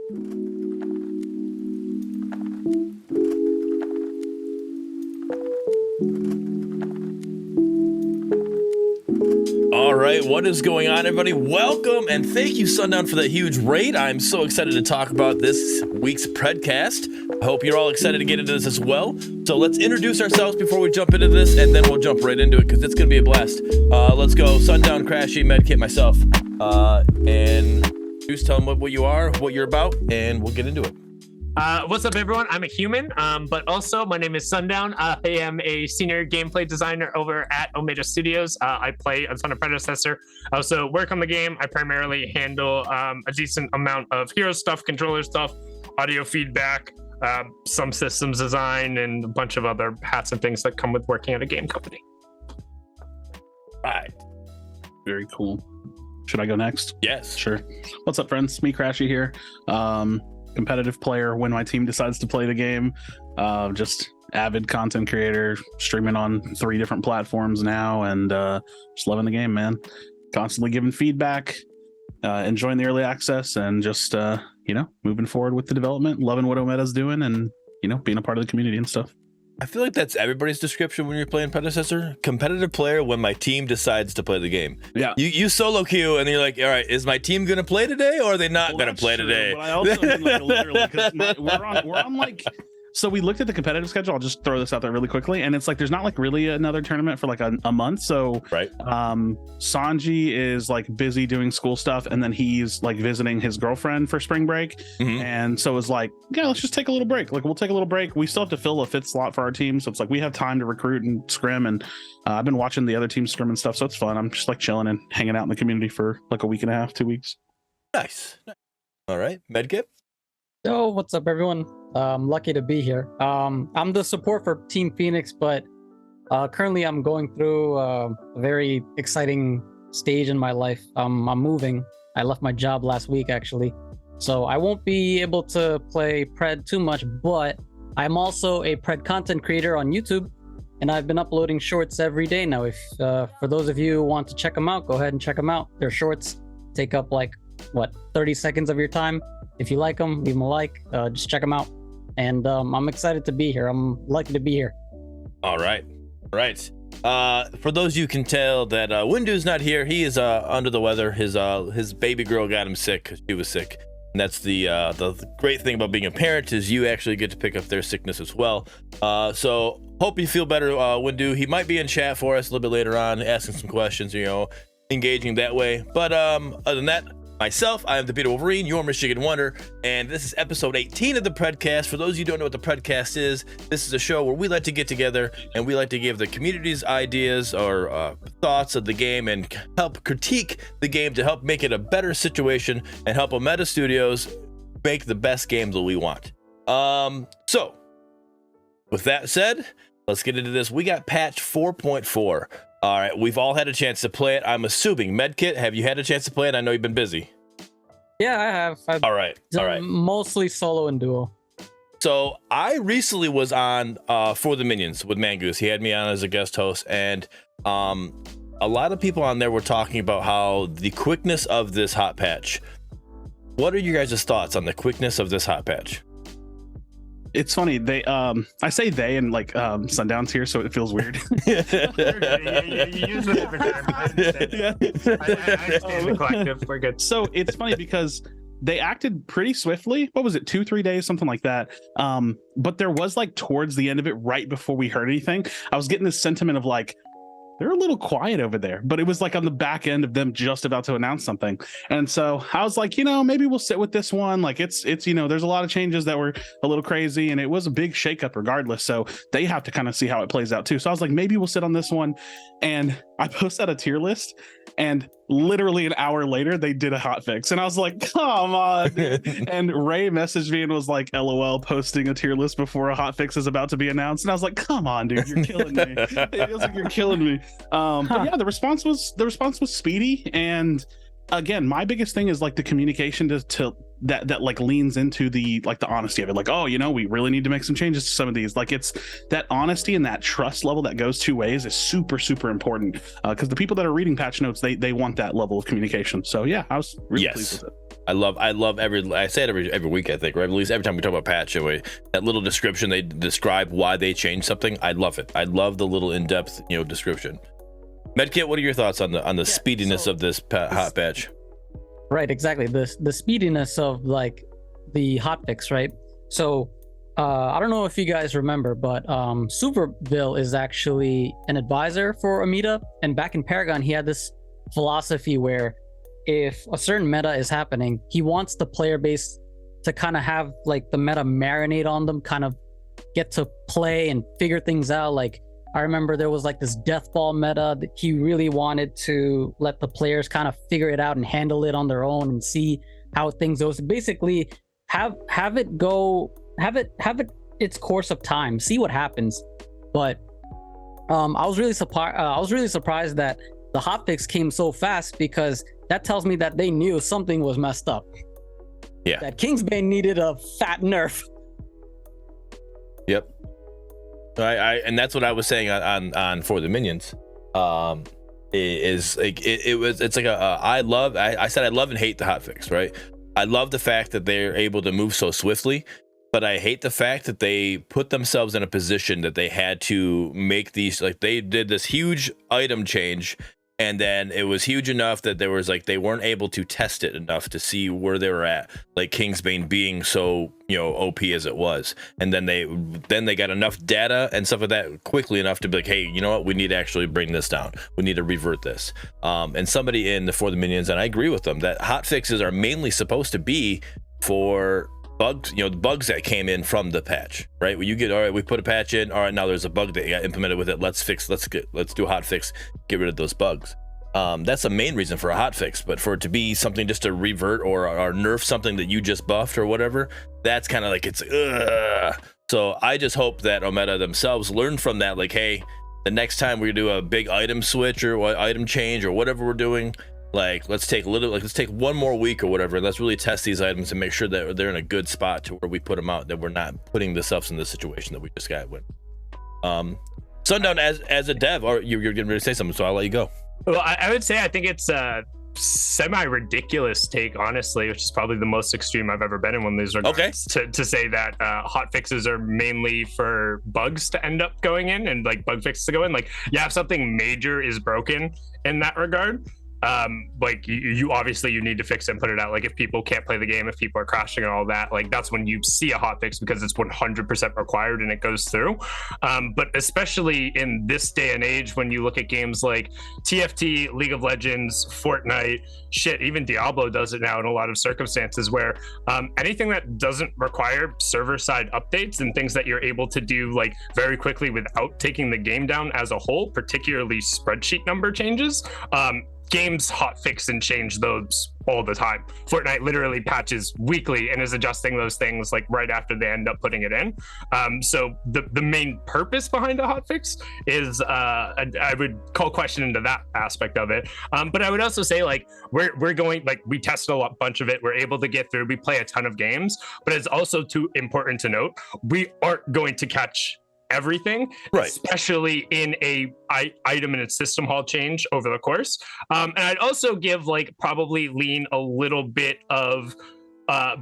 All right, what is going on, everybody? Welcome, and thank you, Sundown, for that huge raid. I'm so excited to talk about this week's Predcast. I hope you're all excited to get into this as well. So let's introduce ourselves before we jump into this, and then we'll jump right into it, because it's going to be a blast. Let's go. Sundown, Crashy, Medkit, myself. And just tell them what you are, what you're about, and we'll get into it. What's up, everyone? I'm a human, but also my name is Sundown. I am a senior gameplay designer over at Omega Studios. I play a ton of Predecessor. I also work on the game. I primarily handle a decent amount of hero stuff, controller stuff, audio feedback, some systems design, and a bunch of other hats and things that come with working at a game company. All right. Very cool. Should I go next? Yes. Sure. What's up, friends? Me, Crashy here. Competitive player when my team decides to play the game. Just avid content creator, streaming on 3 different platforms now, and just loving the game, man. Constantly giving feedback, enjoying the early access, and just moving forward with the development, loving what Omeda's doing, and being a part of the community and stuff. I feel like that's everybody's description when you're playing Predecessor. Competitive player when my team decides to play the game. Yeah. You solo queue and you're like, all right, is my team going to play today or are they not going to play today? But I also mean, like, literally, because we're on like, so we looked at the competitive schedule. I'll just throw this out there really quickly. And it's like, there's not like really another tournament for like a month. So right. Sanji is like busy doing school stuff. And then he's like visiting his girlfriend for spring break. Mm-hmm. And so it's like, yeah, let's just take a little break. Like we'll take a little break. We still have to fill a 5th slot for our team. So it's like, we have time to recruit and scrim. And I've been watching the other teams scrim and stuff. So it's fun. I'm just like chilling and hanging out in the community for like a week and a half, 2 weeks. Nice. All right. Medkit. Yo, what's up, everyone? Lucky to be here. I'm the support for Team Phoenix, but currently I'm going through a very exciting stage in my life. I'm moving. I left my job last week, actually. So I won't be able to play Pred too much, but I'm also a Pred content creator on YouTube, and I've been uploading shorts every day now. If for those of you who want to check them out, go ahead and check them out. They're shorts, take up like, 30 seconds of your time. If you like them, leave them a like. Just check them out. And I'm excited to be here. I'm lucky to be here. All right. For those you can tell that Windu's not here. He is under the weather. His baby girl got him sick because she was sick. And that's the great thing about being a parent is you actually get to pick up their sickness as well. So hope you feel better, Windu. He might be in chat for us a little bit later on, asking some questions, engaging that way. But other than that, myself, I am the Peter Wolverine, your Michigan Wonder, and this is episode 18 of the Predcast. For those of you who don't know what the Predcast is, this is a show where we like to get together and we like to give the community's ideas or thoughts of the game and help critique the game to help make it a better situation and help Omega Studios make the best games that we want. So, with that said, let's get into this. We got patch 4.4. All right, we've all had a chance to play it. I'm assuming. Medkit, have you had a chance to play it? I know you've been busy. Yeah, I have. All right. Mostly solo and duo. So I recently was on For the Minions with Mangoose. He had me on as a guest host, and a lot of people on there were talking about how the quickness of this hot patch. What are your guys' thoughts on the quickness of this hot patch? It's funny, they I say they and like Sundown's here, so it feels weird. You use it every time. I understand. Yeah. I understand the collective. We're good. So it's funny because they acted pretty swiftly. What was it, 2-3 days, something like that? But there was like towards the end of it, right before we heard anything, I was getting this sentiment of like, they're a little quiet over there, but it was like on the back end of them just about to announce something. And so I was like, maybe we'll sit with this one. Like it's, there's a lot of changes that were a little crazy and it was a big shakeup regardless. So they have to kind of see how it plays out too. So I was like, maybe we'll sit on this one. And I posted a tier list and literally an hour later they did a hot fix. And I was like, come on. And Ray messaged me and was like, LOL, posting a tier list before a hot fix is about to be announced. And I was like, come on, dude, you're killing me. It feels like you're killing me. But yeah, the response was speedy. And again, my biggest thing is like the communication to that like leans into the like the honesty of it. Like, oh, we really need to make some changes to some of these. Like it's that honesty and that trust level that goes 2 ways is super, super important. Because the people that are reading patch notes, they want that level of communication. So yeah, I was really pleased with it. I love I say it every week, I think, or at least every time we talk about patch, anyway, that little description they describe why they changed something. I love it. I love the little in-depth, description. Medkit, what are your thoughts on the speediness of this hot patch? Right, exactly. The speediness of like the hotfix, right? So I don't know if you guys remember, but Superville is actually an advisor for Amida, and back in Paragon he had this philosophy where if a certain meta is happening, he wants the player base to kind of have like the meta marinate on them, kind of get to play and figure things out. Like I remember there was like this death ball meta that he really wanted to let the players kind of figure it out and handle it on their own and see how things go. So basically have it go, have it its course of time, see what happens. But I was really surprised that the hotfix came so fast, because that tells me that they knew something was messed up. Yeah. That Kingsbane needed a fat nerf. Yep. And that's what I was saying on For the Minions. It's like I said I love and hate the hotfix, right? I love the fact that they're able to move so swiftly, but I hate the fact that they put themselves in a position that they had to make these, like they did this huge item change, and then it was huge enough that there was like they weren't able to test it enough to see where they were at, like Kingsbane being so OP as it was, and then they got enough data and stuff like that quickly enough to be like, hey, you know what, we need to actually bring this down, we need to revert this. And somebody in the For the Minions, and I agree with them, that hot fixes are mainly supposed to be for bugs, the bugs that came in from the patch, right? When you get, all right, we put a patch in, all right, now there's a bug that got implemented with it, let's do a hot fix, get rid of those bugs. That's the main reason for a hot fix. But for it to be something just to revert or nerf something that you just buffed or whatever, that's kind of like, it's so I just hope that Omega themselves learn from that, like, hey, the next time we do a big item switch or item change or whatever we're doing, like let's take one more week or whatever, and let's really test these items and make sure that they're in a good spot to where we put them out, that we're not putting themselves in the situation that we just got with. Sundown, as a dev, or you're getting ready to say something, so I'll let you go. Well, I would say I think it's a semi-ridiculous take, honestly, which is probably the most extreme I've ever been in one of these regards. Okay. To say that hot fixes are mainly for bugs to end up going in, and like bug fixes to go in. Like, yeah, if something major is broken in that regard, like you obviously you need to fix it and put it out. Like if people can't play the game, if people are crashing and all that, like that's when you see a hotfix, because it's 100% required and it goes through. But especially in this day and age, when you look at games like TFT, League of Legends, Fortnite, shit, even Diablo does it now in a lot of circumstances, where anything that doesn't require server-side updates and things that you're able to do like very quickly without taking the game down as a whole, particularly spreadsheet number changes, games hotfix and change those all the time. Fortnite literally patches weekly and is adjusting those things like right after they end up putting it in. So the main purpose behind a hotfix is I would call question into that aspect of it. But I would also say like we're going, like we tested a bunch of it. We're able to get through. We play a ton of games, but it's also too important to note we aren't going to catch everything, right, especially in a item and a system hall change over the course. And I'd also give probably lean a little bit of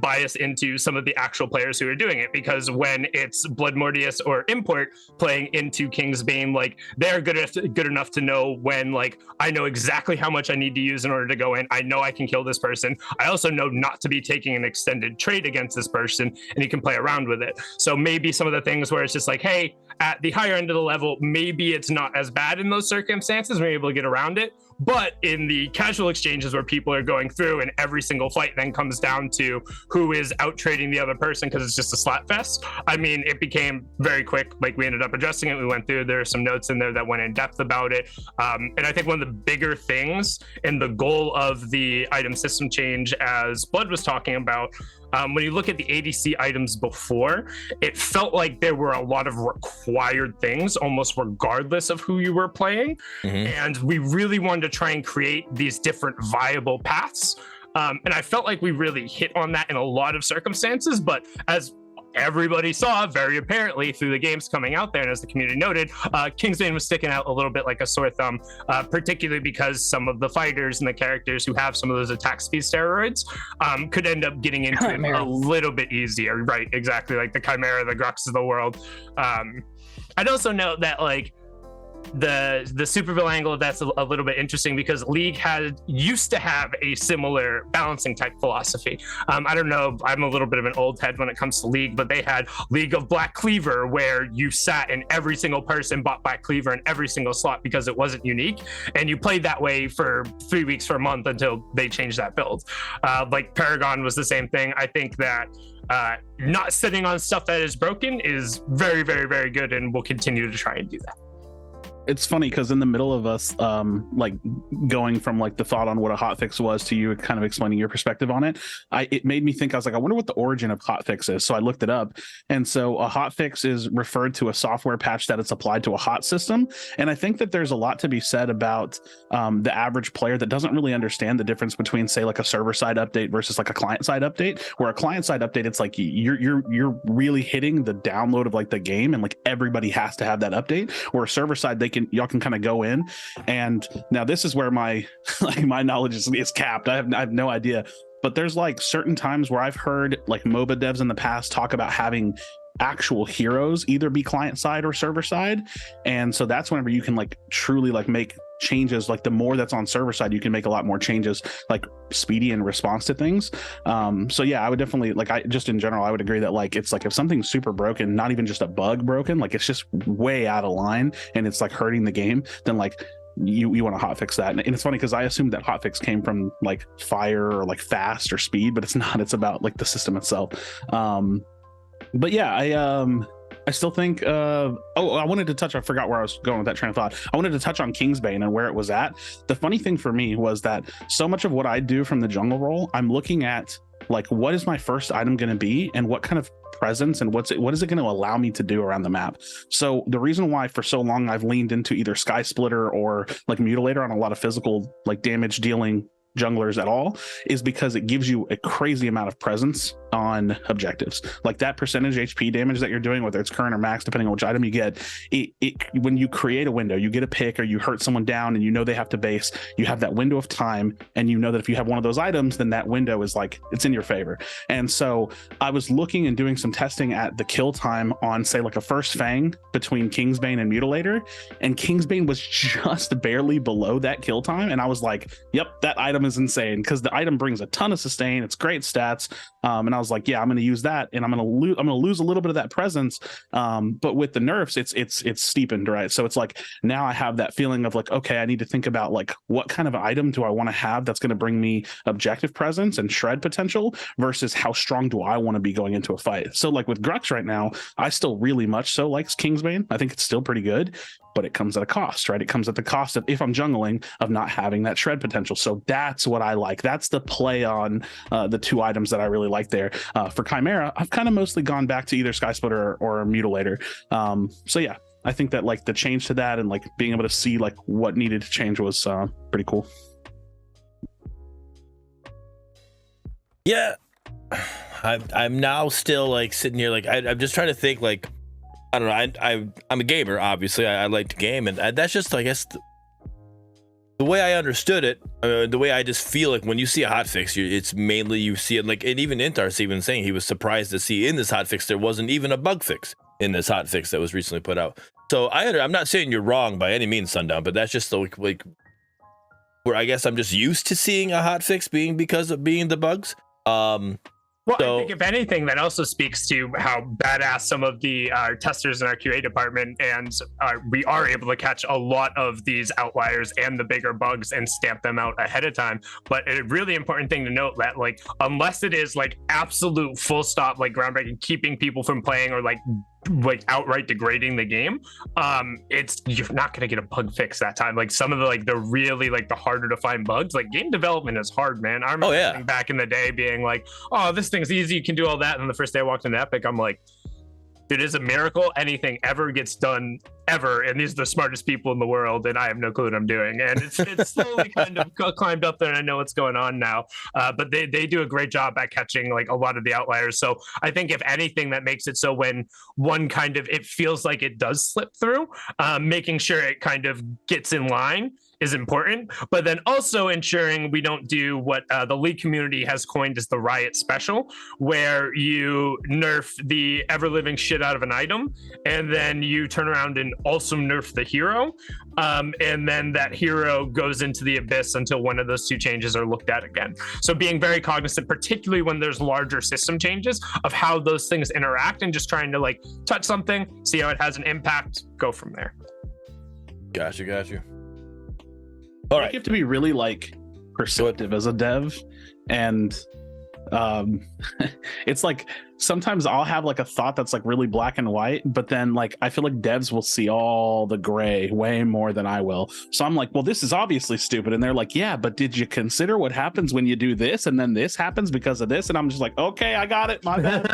bias into some of the actual players who are doing it, because when it's Blood Mortius or Import playing into Kingsbane, like they're good enough to know when, like, I know exactly how much I need to use in order to go in. I know I can kill this person. I also know not to be taking an extended trade against this person, and you can play around with it. So maybe some of the things where it's just like, hey, at the higher end of the level, maybe it's not as bad in those circumstances. We're able to get around it. But in the casual exchanges where people are going through and every single fight then comes down to who is out trading the other person because it's just a slap fest, I mean, it became very quick. Like, we ended up addressing it. We went through, there are some notes in there that went in depth about it. And I think one of the bigger things in the goal of the item system change, as Blood was talking about, when you look at the ADC items before, it felt like there were a lot of required things almost regardless of who you were playing. And we really wanted to try and create these different viable paths. And I felt like we really hit on that in a lot of circumstances, but as everybody saw very apparently through the games coming out there, and as the community noted, Kingsbane was sticking out a little bit like a sore thumb, particularly because some of the fighters and the characters who have some of those attack speed steroids could end up getting into it a little bit easier. Right, exactly, like the Chimera, the Grux of the world. I'd also note that like the Superville angle of that's a little bit interesting because League used to have a similar balancing type philosophy. I don't know, I'm a little bit of an old head when it comes to League, but they had League of Black Cleaver where you sat and every single person bought Black Cleaver in every single slot because it wasn't unique, and you played that way for 3 weeks for a month until they changed that build. Like Paragon was the same thing. I think that not sitting on stuff that is broken is very, very, very good, and we'll continue to try and do that. It's funny because in the middle of us like going from like the thought on what a hotfix was to you kind of explaining your perspective on it, it made me think. I was like, I wonder what the origin of hotfix is. So I looked it up, and so a hotfix is referred to a software patch that it's applied to a hot system. And I think that there's a lot to be said about the average player that doesn't really understand the difference between, say, like a server side update versus like a client side update. Where a client side update, it's like you're really hitting the download of like the game, and like everybody has to have that update. Where a server side, y'all can kind of go in, and now this is where my like my knowledge is capped. I have no idea, but there's like certain times where I've heard like MOBA devs in the past talk about having actual heroes either be client side or server side, and so that's whenever you can like truly like make changes. Like the more that's on server side, you can make a lot more changes, like speedy in response to things. So yeah, I would definitely like, I just in general, I would agree that like it's like if something's super broken, not even just a bug broken, like it's just way out of line and it's like hurting the game, then like you want to hotfix that. And it's funny because I assumed that hotfix came from like fire or like fast or speed, but it's not. It's about like the system itself. But yeah, I still think I wanted to touch, I forgot where I was going with that train of thought. I wanted to touch on Kingsbane and where it was at. The funny thing for me was that so much of what I do from the jungle role, I'm looking at like, what is my first item going to be and what kind of presence and what is it going to allow me to do around the map. So the reason why for so long I've leaned into either Sky Splitter or like Mutilator on a lot of physical like damage dealing junglers at all is because it gives you a crazy amount of presence on objectives. Like that percentage HP damage that you're doing, whether it's current or max, depending on which item you get, it when you create a window, you get a pick or you hurt someone down and you know they have to base, you have that window of time, and you know that if you have one of those items, then that window is like, it's in your favor. And so I was looking and doing some testing at the kill time on, say, like a first Fang between Kingsbane and Mutilator, and Kingsbane was just barely below that kill time, and I was like, yep, that item is insane, because the item brings a ton of sustain, it's great stats, and I was like, yeah, I'm going to use that, and I'm going to lose a little bit of that presence, but with the nerfs, it's steepened, right? So it's like now I have that feeling of like, okay, I need to think about like what kind of item do I want to have that's going to bring me objective presence and shred potential versus how strong do I want to be going into a fight. So like with Grux right now, I still really much so like Kingsbane. I think it's still pretty good, but it comes at a cost, right? It comes at the cost of, if I'm jungling, of not having that shred potential. So that's what I like. That's the play on the two items that I really like there. For Chimera, I've kind of mostly gone back to either Sky Splitter or Mutilator. So yeah, I think that like the change to that and like being able to see like what needed to change was pretty cool. Yeah, I'm now still like sitting here like I'm just trying to think like, I don't know. I'm a gamer, obviously. I like to game, and that's just, I guess, the way I understood it. The way I just feel like when you see a hotfix, it's mainly you see it like, and even Intar's even saying he was surprised to see in this hotfix there wasn't even a bug fix in this hotfix that was recently put out. So I'm not saying you're wrong by any means, Sundown, but that's just like where I guess I'm just used to seeing a hotfix being because of being the bugs. Well, I think if anything, that also speaks to how badass some of the testers in our QA department, and we are able to catch a lot of these outliers and the bigger bugs and stamp them out ahead of time. But a really important thing to note that, like, unless it is like absolute full stop, like groundbreaking, keeping people from playing or like outright degrading the game, you're not going to get a bug fix that time. Like some of the really the harder to find bugs, like game development is hard, man. I remember back in the day being like, oh, this thing's easy, you can do all that, and then the first day I walked into Epic, I'm like, it is a miracle anything ever gets done ever, and these are the smartest people in the world, and I have no clue what I'm doing. And it's slowly kind of climbed up there, and I know what's going on now. But they do a great job at catching like a lot of the outliers. So I think if anything, that makes it so when one kind of it feels like it does slip through, making sure it kind of gets in line is important, but then also ensuring we don't do what the League community has coined as the Riot Special, where you nerf the ever-living shit out of an item, and then you turn around and also nerf the hero, and then that hero goes into the abyss until one of those two changes are looked at again. So being very cognizant, particularly when there's larger system changes, of how those things interact, and just trying to like touch something, see how it has an impact, go from there. Got you. All right. You have to be really like perceptive as a dev, and it's like sometimes I'll have like a thought that's like really black and white, but then like I feel like devs will see all the gray way more than I will. So I'm like, well, this is obviously stupid, and they're like, yeah, but did you consider what happens when you do this, and then this happens because of this? And I'm just like, okay, I got it. My bad.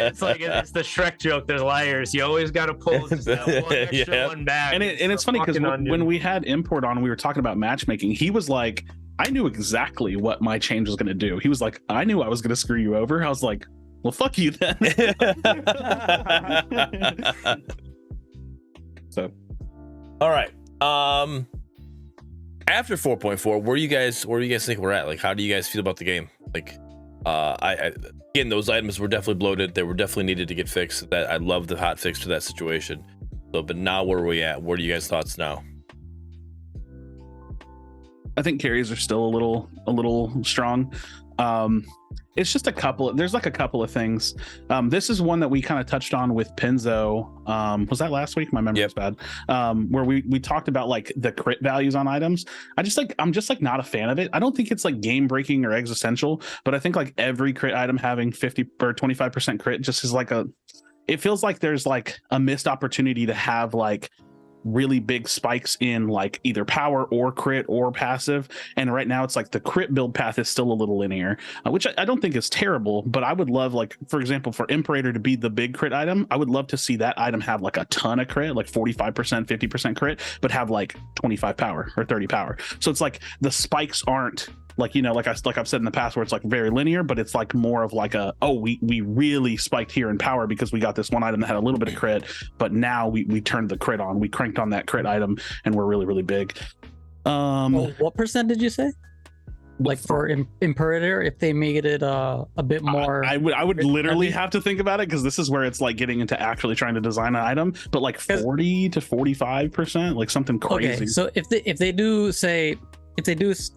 It's like it's the Shrek joke. There's liars. You always got to pull just that one extra one back. And it's funny because when we had Import on, we were talking about matchmaking. He was like, I knew exactly what my change was going to do. He was like, I knew I was going to screw you over. I was like, well, fuck you then. So, all right. After 4.4, where do you guys think we're at? Like, how do you guys feel about the game? Like, I again, those items were definitely bloated. They were definitely needed to get fixed. That I love the hot fix to that situation. So, but now where are we at? What are you guys' thoughts now? I think carries are still a little strong. It's just there's like a couple of things. This is one that we kind of touched on with Penzo. Was that last week? My memory's bad. Where we talked about like the crit values on items. I'm just like not a fan of it. I don't think it's like game breaking or existential, but I think like every crit item having 50 or 25% crit just is like it feels like there's like a missed opportunity to have like really big spikes in like either power or crit or passive, and right now it's like the crit build path is still a little linear, which I don't think is terrible, but I would love, like, for example, for Imperator to be the big crit item, I would love to see that item have like a ton of crit, like 45%, 50% crit, but have like 25 power or 30 power. So it's like the spikes aren't like, you know, like I've said in the past, where it's like very linear, but it's like more of like we really spiked here in power because we got this one item that had a little bit of crit, but now we turned the crit on, we cranked on that crit item, and we're really, really big. What percent did you say? Like for Imperator, if they made it a bit more, I would literally have to think about it, because this is where it's like getting into actually trying to design an item, but like 40 to 45%, like something crazy. Okay, so if they do,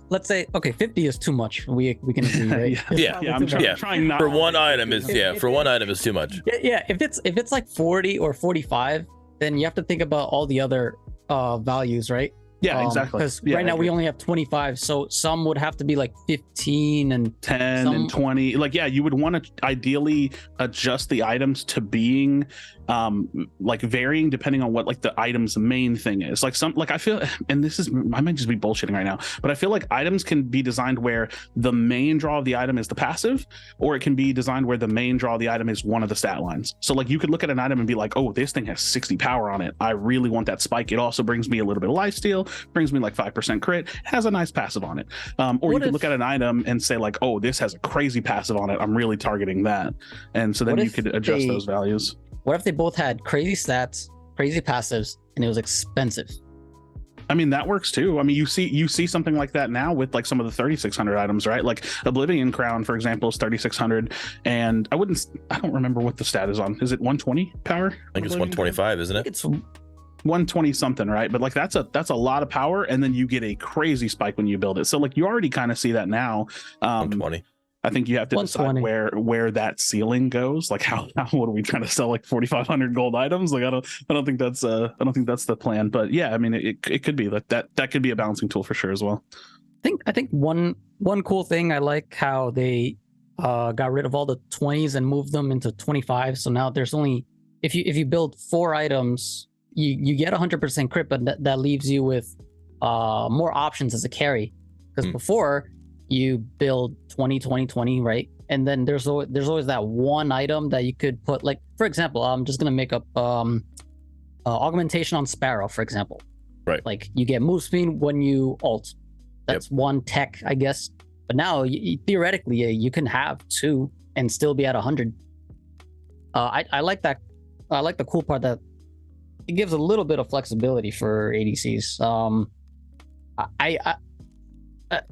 let's say, okay, 50 is too much. We can agree, right? I'm trying not for one item is one item is too much. Yeah, if it's like 40 or 45, then you have to think about all the other values, right? Yeah, exactly. Because right now we only have 25, so some would have to be like 15 and 10 and 20. Like, yeah, you would want to ideally adjust the items to being like varying depending on what like the item's main thing is. Like I feel, and I might just be bullshitting right now, but I feel like items can be designed where the main draw of the item is the passive, or it can be designed where the main draw of the item is one of the stat lines. So like you could look at an item and be like, oh, this thing has 60 power on it, I really want that spike. It also brings me a little bit of lifesteal, brings me like 5% crit, has a nice passive on it. Or you could look at an item and say like, oh, this has a crazy passive on it, I'm really targeting that. And so then you could adjust those values. What if they both had crazy stats, crazy passives, and it was expensive? I mean, that works too. I mean, you see something like that now with like some of the 3600 items, right? Like Oblivion Crown, for example, is 3600, and I don't remember what the stat is on. Is it 120 power? I think it's 125, isn't it? It's 120 something, right? But like that's a lot of power, and then you get a crazy spike when you build it. So like you already kind of see that now. 120. I think you have to decide where that ceiling goes. Like how what are we trying to sell, like 4,500 gold items? Like I don't think that's the plan. But yeah, I mean it could be like that could be a balancing tool for sure as well. I think one cool thing, I like how they got rid of all the 20s and moved them into 25. So now there's only, if you build 4 items, you get 100% crit, but that leaves you with more options as a carry. Because before, you build 20, 20, 20, right? and then there's always that one item that you could put, like, for example, I'm just gonna make up augmentation on Sparrow, for example. Right. Like, you get move speed when you ult. That's one tech, I guess. But now, theoretically, you can have 2 and still be at 100. I like that. I like the cool part that it gives a little bit of flexibility for ADCs.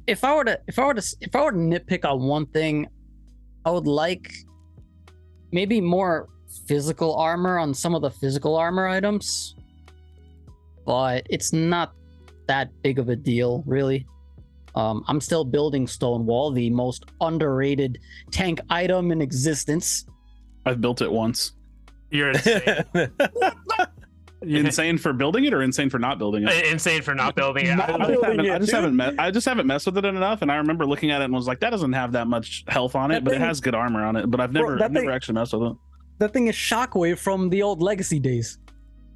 If I were to nitpick on one thing, I would like maybe more physical armor on some of the physical armor items, but it's not that big of a deal, really. I'm still building Stonewall, the most underrated tank item in existence. I've built it once. You're insane. Insane for building it, or insane for not building it? Insane for not building it. I just haven't messed with it enough, and I remember looking at it and was like, that doesn't have that much health on it, but it has good armor on it. But I've never actually messed with it. That thing is Shockwave from the old Legacy days.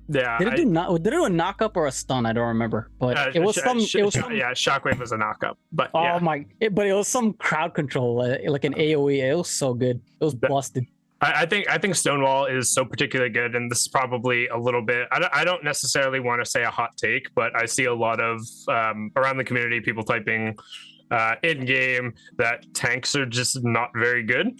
Yeah. Did it do a knock up or a stun? I don't remember, but it was some. Yeah, Shockwave was a knock up, but oh my! But it was some crowd control, like an AOE. It was so good. It was busted. I think Stonewall is so particularly good, and this is probably a little bit. I don't necessarily want to say a hot take, but I see a lot of around the community people typing in game that tanks are just not very good.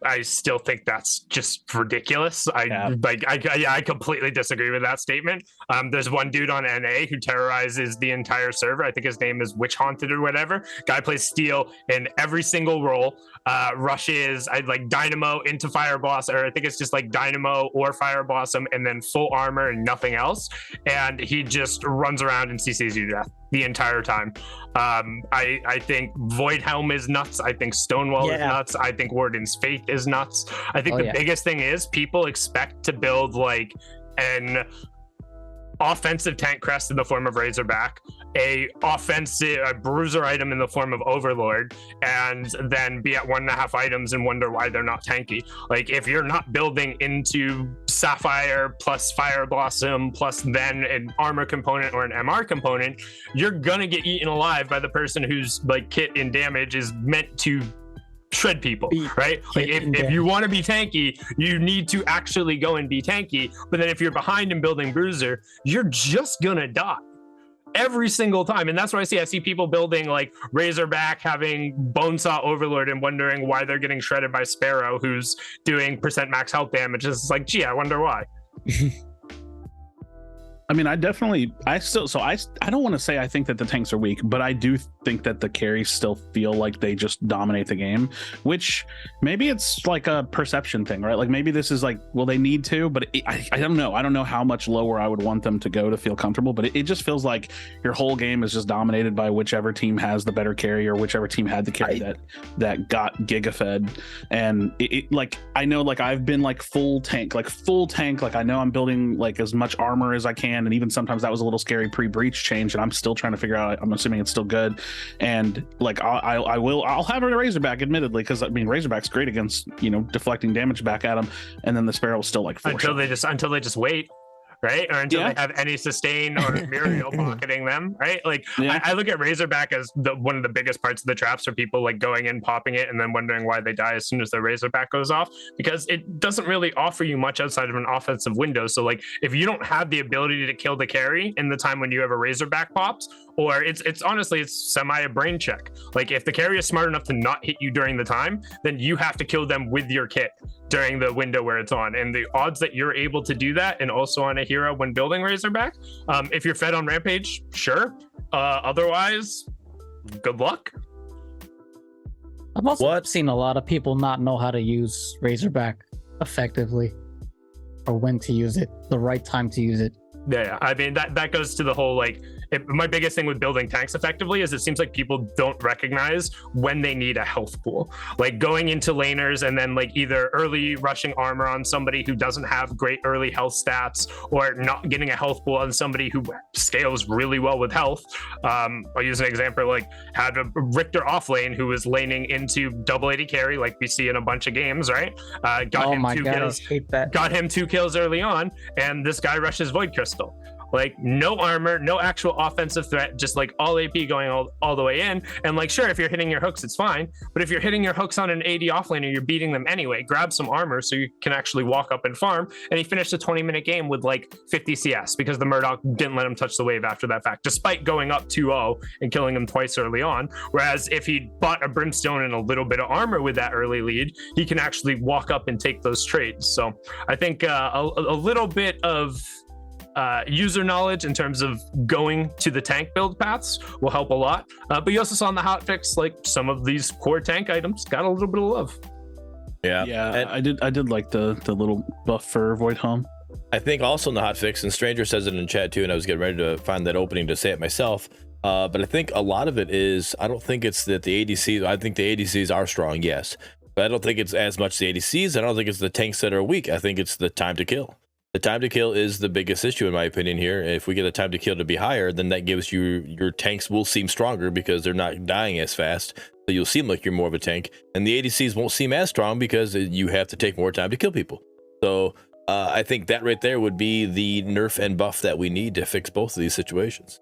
I still think that's just ridiculous. I completely disagree with that statement. There's one dude on NA who terrorizes the entire server. I think his name is Witch Haunted or whatever. Guy plays Steel in every single role. Rushes like Dynamo into Fire Blossom, or I think it's just like Dynamo or Fire Blossom, and then full armor and nothing else. And he just runs around and CCs you to death the entire time. I think Void Helm is nuts. I think Stonewall is nuts. I think Warden's Faith is nuts. I think the biggest thing is people expect to build like an offensive tank crest in the form of Razorback, a bruiser item in the form of Overlord, and then be at 1.5 items and wonder why they're not tanky. Like, if you're not building into Sapphire plus Fire Blossom plus then an armor component or an MR component, you're gonna get eaten alive by the person whose like kit and damage is meant to shred people, right? Like, if you want to be tanky, you need to actually go and be tanky. But then if you're behind in building bruiser, you're just gonna die every single time. And that's what I see people building like Razorback, having Bonesaw Overlord, and wondering why they're getting shredded by Sparrow, who's doing % max health damage. It's like, gee, I wonder why. I mean, I don't want to say I think that the tanks are weak, but I do think that the carries still feel like they just dominate the game, which maybe it's like a perception thing, right? Like, maybe this is like, well, they need to, but I don't know. I don't know how much lower I would want them to go to feel comfortable, but it just feels like your whole game is just dominated by whichever team has the better carry, or whichever team had the carry that got giga-fed. And it like, I know, like, I've been like full tank, like I know I'm building like as much armor as I can. And even sometimes that was a little scary pre-breach change, and I'm still trying to figure out. I'm assuming it's still good, and like I'll have a Razorback, admittedly, because I mean Razorback's great against deflecting damage back at him, and then the Sparrow is still like until they just wait. Right, or until they have any sustain or Muriel pocketing them, right? Like, I look at Razorback as one of the biggest parts of the traps for people, like going in, popping it, and then wondering why they die as soon as the Razorback goes off, because it doesn't really offer you much outside of an offensive window. So like, if you don't have the ability to kill the carry in the time when you have a Razorback pops, or it's honestly semi a brain check. Like, if the carry is smart enough to not hit you during the time, then you have to kill them with your kit during the window where it's on. And the odds that you're able to do that, and also on a hero when building Razorback, if you're fed on Rampage, sure. Otherwise, good luck. I've also seen a lot of people not know how to use Razorback effectively, or when to use it, the right time to use it. Yeah, I mean, that goes to the whole, like, my biggest thing with building tanks effectively is it seems like people don't recognize when they need a health pool. Like, going into laners and then like either early rushing armor on somebody who doesn't have great early health stats, or not getting a health pool on somebody who scales really well with health. I'll use an example, like, had a Richter off lane who was laning into double AD carry, like we see in a bunch of games, right? Got him 2 kills early on, and this guy rushes Void Crystal. like no armor, no actual offensive threat, just like all AP going all the way in. And like, sure, if you're hitting your hooks, it's fine. But if you're hitting your hooks on an AD offlaner, you're beating them anyway. Grab some armor so you can actually walk up and farm. And he finished a 20-minute game with like 50 CS because the Murdock didn't let him touch the wave after that fact, despite going up 2-0 and killing him twice early on. Whereas if he bought a Brimstone and a little bit of armor with that early lead, he can actually walk up and take those trades. So I think a little bit of user knowledge in terms of going to the tank build paths will help a lot. But you also saw in the hotfix, like some of these core tank items got a little bit of love. Yeah, I did like the little buff for Void Home. I think also in the hotfix, and Stranger says it in chat too, and I was getting ready to find that opening to say it myself. But I think a lot of it is, I don't think it's that the ADCs, I think the ADCs are strong, yes. But I don't think it's as much the ADCs. I don't think it's the tanks that are weak. I think it's the time to kill. The time to kill is the biggest issue in my opinion here. If we get the time to kill to be higher, then that gives you, your tanks will seem stronger because they're not dying as fast. So you'll seem like you're more of a tank. And the ADCs won't seem as strong because you have to take more time to kill people. So I think that right there would be the nerf and buff that we need to fix both of these situations.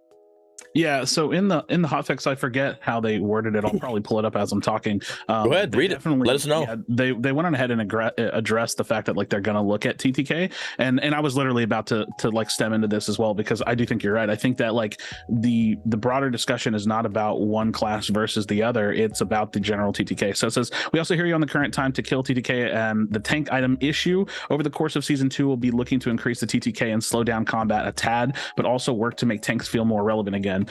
Yeah, so in the hotfix, I forget how they worded it. I'll probably pull it up as I'm talking. Go ahead, read it. Let us know. Yeah, they went on ahead and addressed the fact that like they're going to look at TTK, and I was literally about to like stem into this as well, because I do think you're right. I think that like the broader discussion is not about one class versus the other. It's about the general TTK. So it says, we also hear you on the current time to kill TTK and the tank item issue. Over the course of season 2, we'll be looking to increase the TTK and slow down combat a tad, but also work to make tanks feel more relevant again.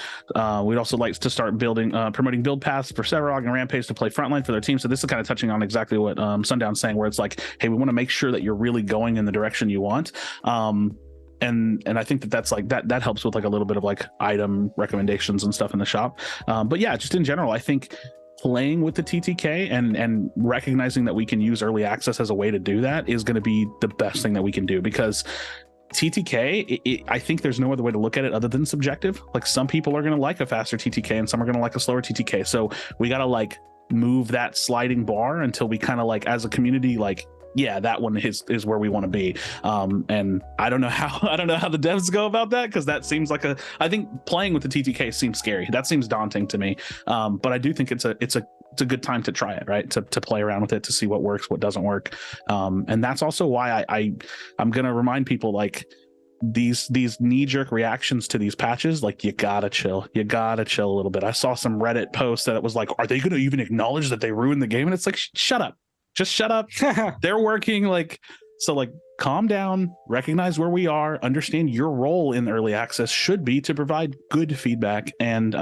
We'd also like to start promoting build paths for Sevarog and Rampage to play frontline for their team. So this is kind of touching on exactly what Sundown's saying, where it's like, hey, we want to make sure that you're really going in the direction you want. And I think that's like that helps with like a little bit of like item recommendations and stuff in the shop. But yeah, just in general, I think playing with the TTK and recognizing that we can use early access as a way to do that is going to be the best thing that we can do, because TTK, I think there's no other way to look at it other than subjective. Like some people are going to like a faster TTK and some are going to like a slower TTK. So we got to like move that sliding bar until we kind of like as a community, like, yeah, that one is where we want to be. And I don't know how the devs go about that, because that seems like I think playing with the TTK seems scary. That seems daunting to me. But I do think it's a good time to try it, right? To play around with it, to see what works, what doesn't work. And that's also why I'm going to remind people, like, these knee-jerk reactions to these patches, like, you gotta chill a little bit. I saw some Reddit post that it was like, are they going to even acknowledge that they ruined the game? And it's like, shut up, just shut up. They're working, like, so like, calm down, recognize where we are, understand your role in early access should be to provide good feedback, and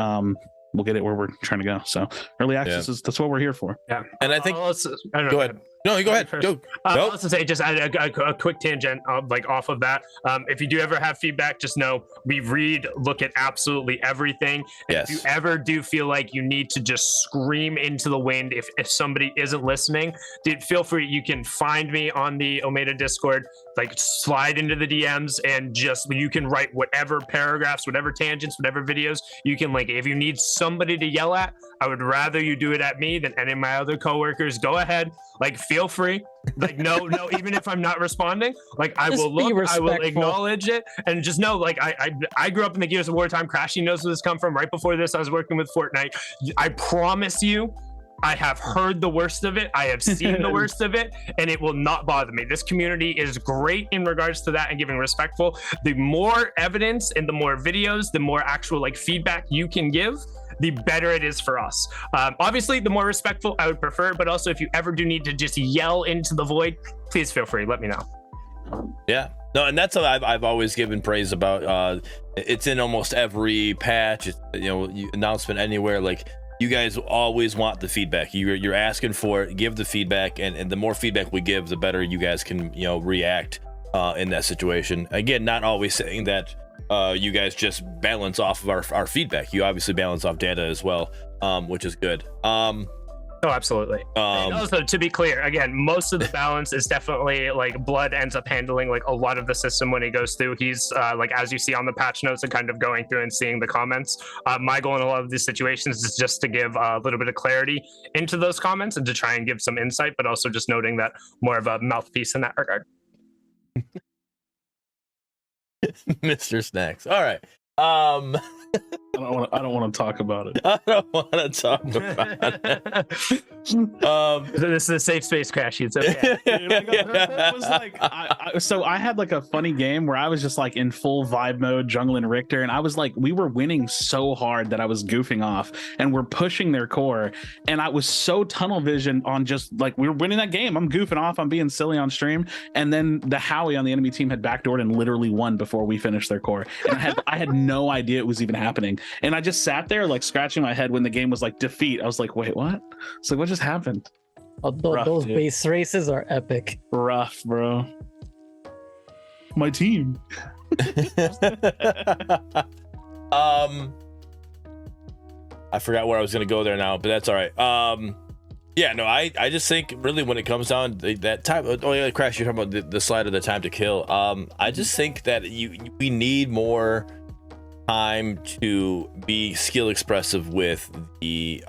we'll get it where we're trying to go. So early access that's what we're here for. Yeah. And I think go ahead. No, you go ahead. Go. I was to say, just a quick tangent, like off of that. If you do ever have feedback, just know we look at absolutely everything. And Yes. if you ever do feel like you need to just scream into the wind, if somebody isn't listening, dude, feel free. You can find me on the Omega Discord. Like, slide into the DMs and you can write whatever paragraphs, whatever tangents, whatever videos you can. Like, if you need somebody to yell at, I would rather you do it at me than any of my other coworkers. Go ahead, like, feel free. Like, no, even if I'm not responding, like, I will look, I will acknowledge it, and just know, like, I grew up in the Gears of War time. Crashy knows where this come from. Right before this, I was working with Fortnite. I promise you, I have heard the worst of it. I have seen the worst of it, and it will not bother me. This community is great in regards to that and giving respectful. The more evidence and the more videos, the more actual like feedback you can give, the better it is for us. Obviously, the more respectful I would prefer, but also if you ever do need to just yell into the void, please feel free. Let me know. Yeah. No, and that's what I've always given praise about. It's in almost every patch, announcement anywhere. Like, you guys always want the feedback. You're asking for it. Give the feedback, and the more feedback we give, the better you guys can react in that situation. Again, not always saying that you guys just balance off of our feedback. You obviously balance off data as well, which is good. Oh, absolutely. And also, to be clear, again, most of the balance is definitely like Blood ends up handling like a lot of the system when he goes through. He's like, as you see on the patch notes, and kind of going through and seeing the comments. My goal in a lot of these situations is just to give a little bit of clarity into those comments and to try and give some insight, but also just noting that more of a mouthpiece in that regard. Mr. Snacks. All right. I don't want to talk about it. I don't want to talk about it. This is a safe space, Crash. It's okay. It was like, so I had like a funny game where I was just like in full vibe mode, jungling Richter, and I was like, we were winning so hard that I was goofing off, and we're pushing their core, and I was so tunnel vision on just like we were winning that game. I'm goofing off, I'm being silly on stream, and then the Howie on the enemy team had backdoored and literally won before we finished their core, and I had no idea it was even happening, and I just sat there like scratching my head when the game was like defeat. I was like, wait, what? So what just happened? Although those dude. base races are epic. Rough, bro. My team. I forgot where I was gonna go there now, but that's all right. Yeah, no, I just think really when it comes down to that time. Oh yeah, Crash, you're talking about the slide of the time to kill. I just think that we need more time to be skill expressive with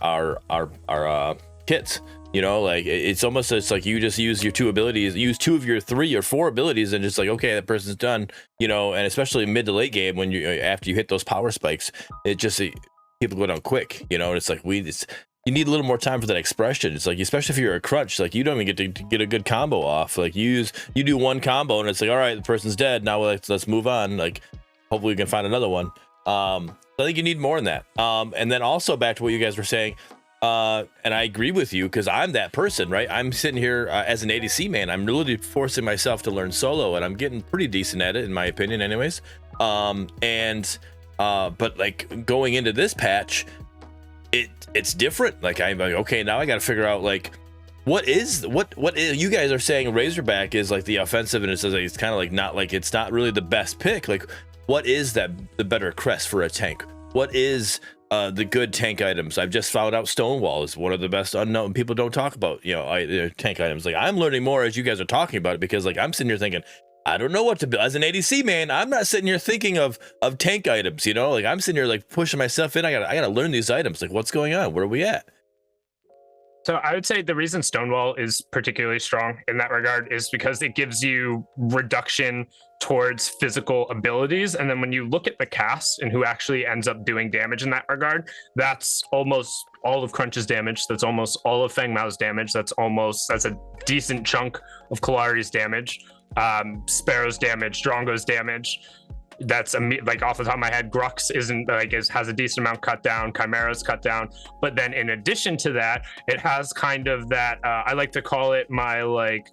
our kits. You know, like it's like you just use your two abilities, use two of your 3 or 4 abilities, and just like, okay, that person's done. You know, and especially mid to late game when you after you hit those power spikes, people go down quick. You know, it's like you need a little more time for that expression. It's like, especially if you're a crunch, like you don't even get to get a good combo off. Like you do one combo and it's like, all right, the person's dead. Now let's move on. Like hopefully we can find another one. I think you need more than that. And then also back to what you guys were saying, and I agree with you because I'm that person, right? I'm sitting here as an ADC man. I'm really forcing myself to learn solo, and I'm getting pretty decent at it, in my opinion, anyways. But like going into this patch, it's different. Like I'm like, okay, now I got to figure out like what is you guys are saying Razorback is like the offensive, and it says like, it's kind of like not like it's not really the best pick. Like what is the better crest for a tank? What is the good tank items? I've just found out Stonewall is one of the best unknown. People don't talk about, you know, tank items. Like I'm learning more as you guys are talking about it, because like I'm sitting here thinking, I don't know what to build. As an ADC man, I'm not sitting here thinking of tank items, you know? Like I'm sitting here like pushing myself in. I gotta learn these items. Like what's going on? Where are we at? So I would say the reason Stonewall is particularly strong in that regard is because it gives you reduction towards physical abilities. And then when you look at the cast and who actually ends up doing damage in that regard, that's almost all of Crunch's damage. That's almost all of Feng Mao's damage. That's a decent chunk of Kalari's damage, Sparrow's damage, Drongo's damage. That's like off the top of my head, Grux has a decent amount cut down, Chimera's cut down, but then in addition to that, it has kind of that I like to call it my like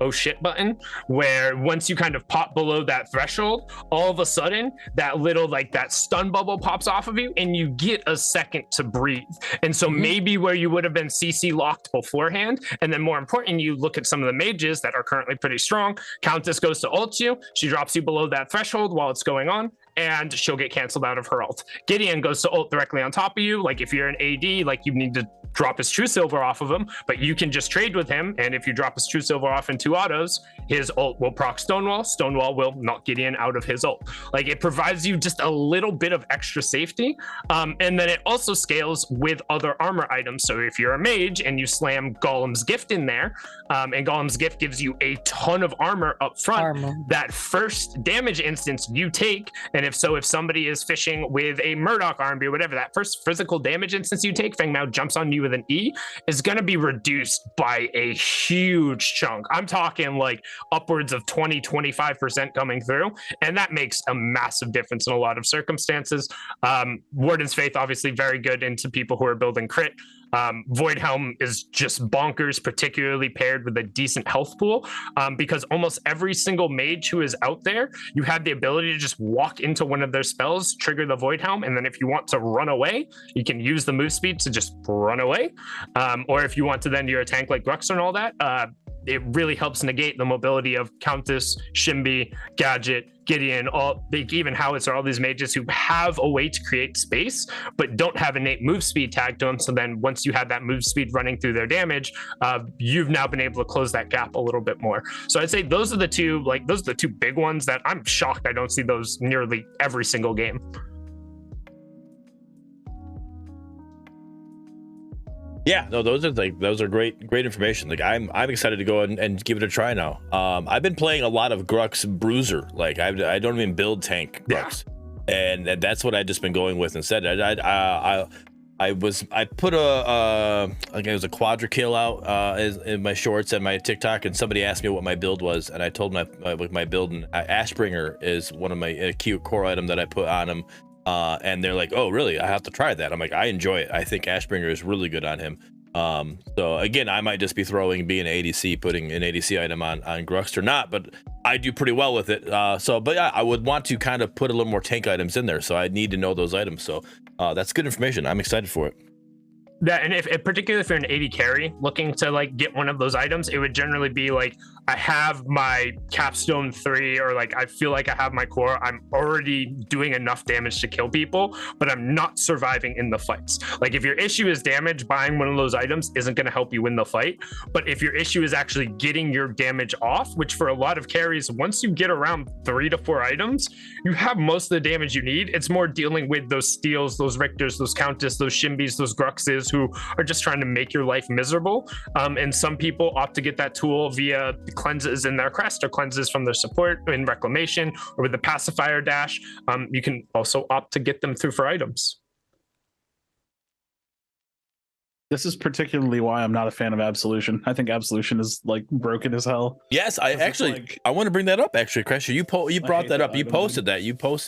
oh shit button, where once you kind of pop below that threshold, all of a sudden that little like that stun bubble pops off of you and you get a second to breathe. And so maybe where you would have been CC locked beforehand, and then more important, you look at some of the mages that are currently pretty strong. Countess goes to ult you, she drops you below that threshold while it's going on, and she'll get canceled out of her ult. Gideon goes to ult directly on top of you. Like if you're an AD, like you need to drop his True Silver off of him, but you can just trade with him, and if you drop his True Silver off in 2 autos, his ult will proc Stonewall. Stonewall will knock Gideon out of his ult. Like it provides you just a little bit of extra safety, and then it also scales with other armor items. So if you're a mage and you slam Golem's Gift in there, and Golem's Gift gives you a ton of armor up front, that first damage instance you take, and if somebody is fishing with a Murdock RMB or whatever, that first physical damage instance you take, Feng Mao jumps on you with an E, is going to be reduced by a huge chunk. I'm talking like upwards of 20-25% coming through, and that makes a massive difference in a lot of circumstances. Warden's Faith obviously very good into people who are building crit. Void Helm is just bonkers, particularly paired with a decent health pool, because almost every single mage who is out there, you have the ability to just walk into one of their spells, trigger the Void Helm, and then if you want to run away, you can use the move speed to just run away. Or if you want to, then you're a tank like Grux and all that, it really helps negate the mobility of Countess, Shimby, Gadget, Gideon, even Howitzer, all these mages who have a way to create space, but don't have innate move speed tagged to them. So then once you have that move speed running through their damage, you've now been able to close that gap a little bit more. So I'd say those are the two big ones that I'm shocked I don't see those nearly every single game. Yeah, no, those are great information. Like I'm excited to go and give it a try now. I've been playing a lot of Grux Bruiser. Like I don't even build tank Grux, and that's what I just been going with instead. I put I think it was a quadra kill out in my shorts and my TikTok, and somebody asked me what my build was, and I told my build, and Ashbringer is one of my cute core item that I put on him. And they're like, oh, really? I have to try that. I'm like, I enjoy it. I think Ashbringer is really good on him. So again, I might just be being an ADC, putting an ADC item on Grux or not, but I do pretty well with it. But yeah, I would want to kind of put a little more tank items in there. So I need to know those items. So that's good information. I'm excited for it. Yeah, and if particularly if you're an 80 carry looking to like get one of those items, it would generally be like, I have my capstone 3, or like I feel like I have my core. I'm already doing enough damage to kill people, but I'm not surviving in the fights. Like if your issue is damage, buying one of those items isn't going to help you win the fight. But if your issue is actually getting your damage off, which for a lot of carries, once you get around 3 to 4 items, you have most of the damage you need. It's more dealing with those steals, those Richters, those Countess, those Shimbys, those Gruxes who are just trying to make your life miserable. And some people opt to get that tool via cleanses in their crest or cleanses from their support in reclamation or with the pacifier dash. You can also opt to get them through for items. This is particularly why I'm not a fan of Absolution. I think Absolution is like broken as hell. Yes, I want to bring that up. Actually, Crasher, you brought that up. You posted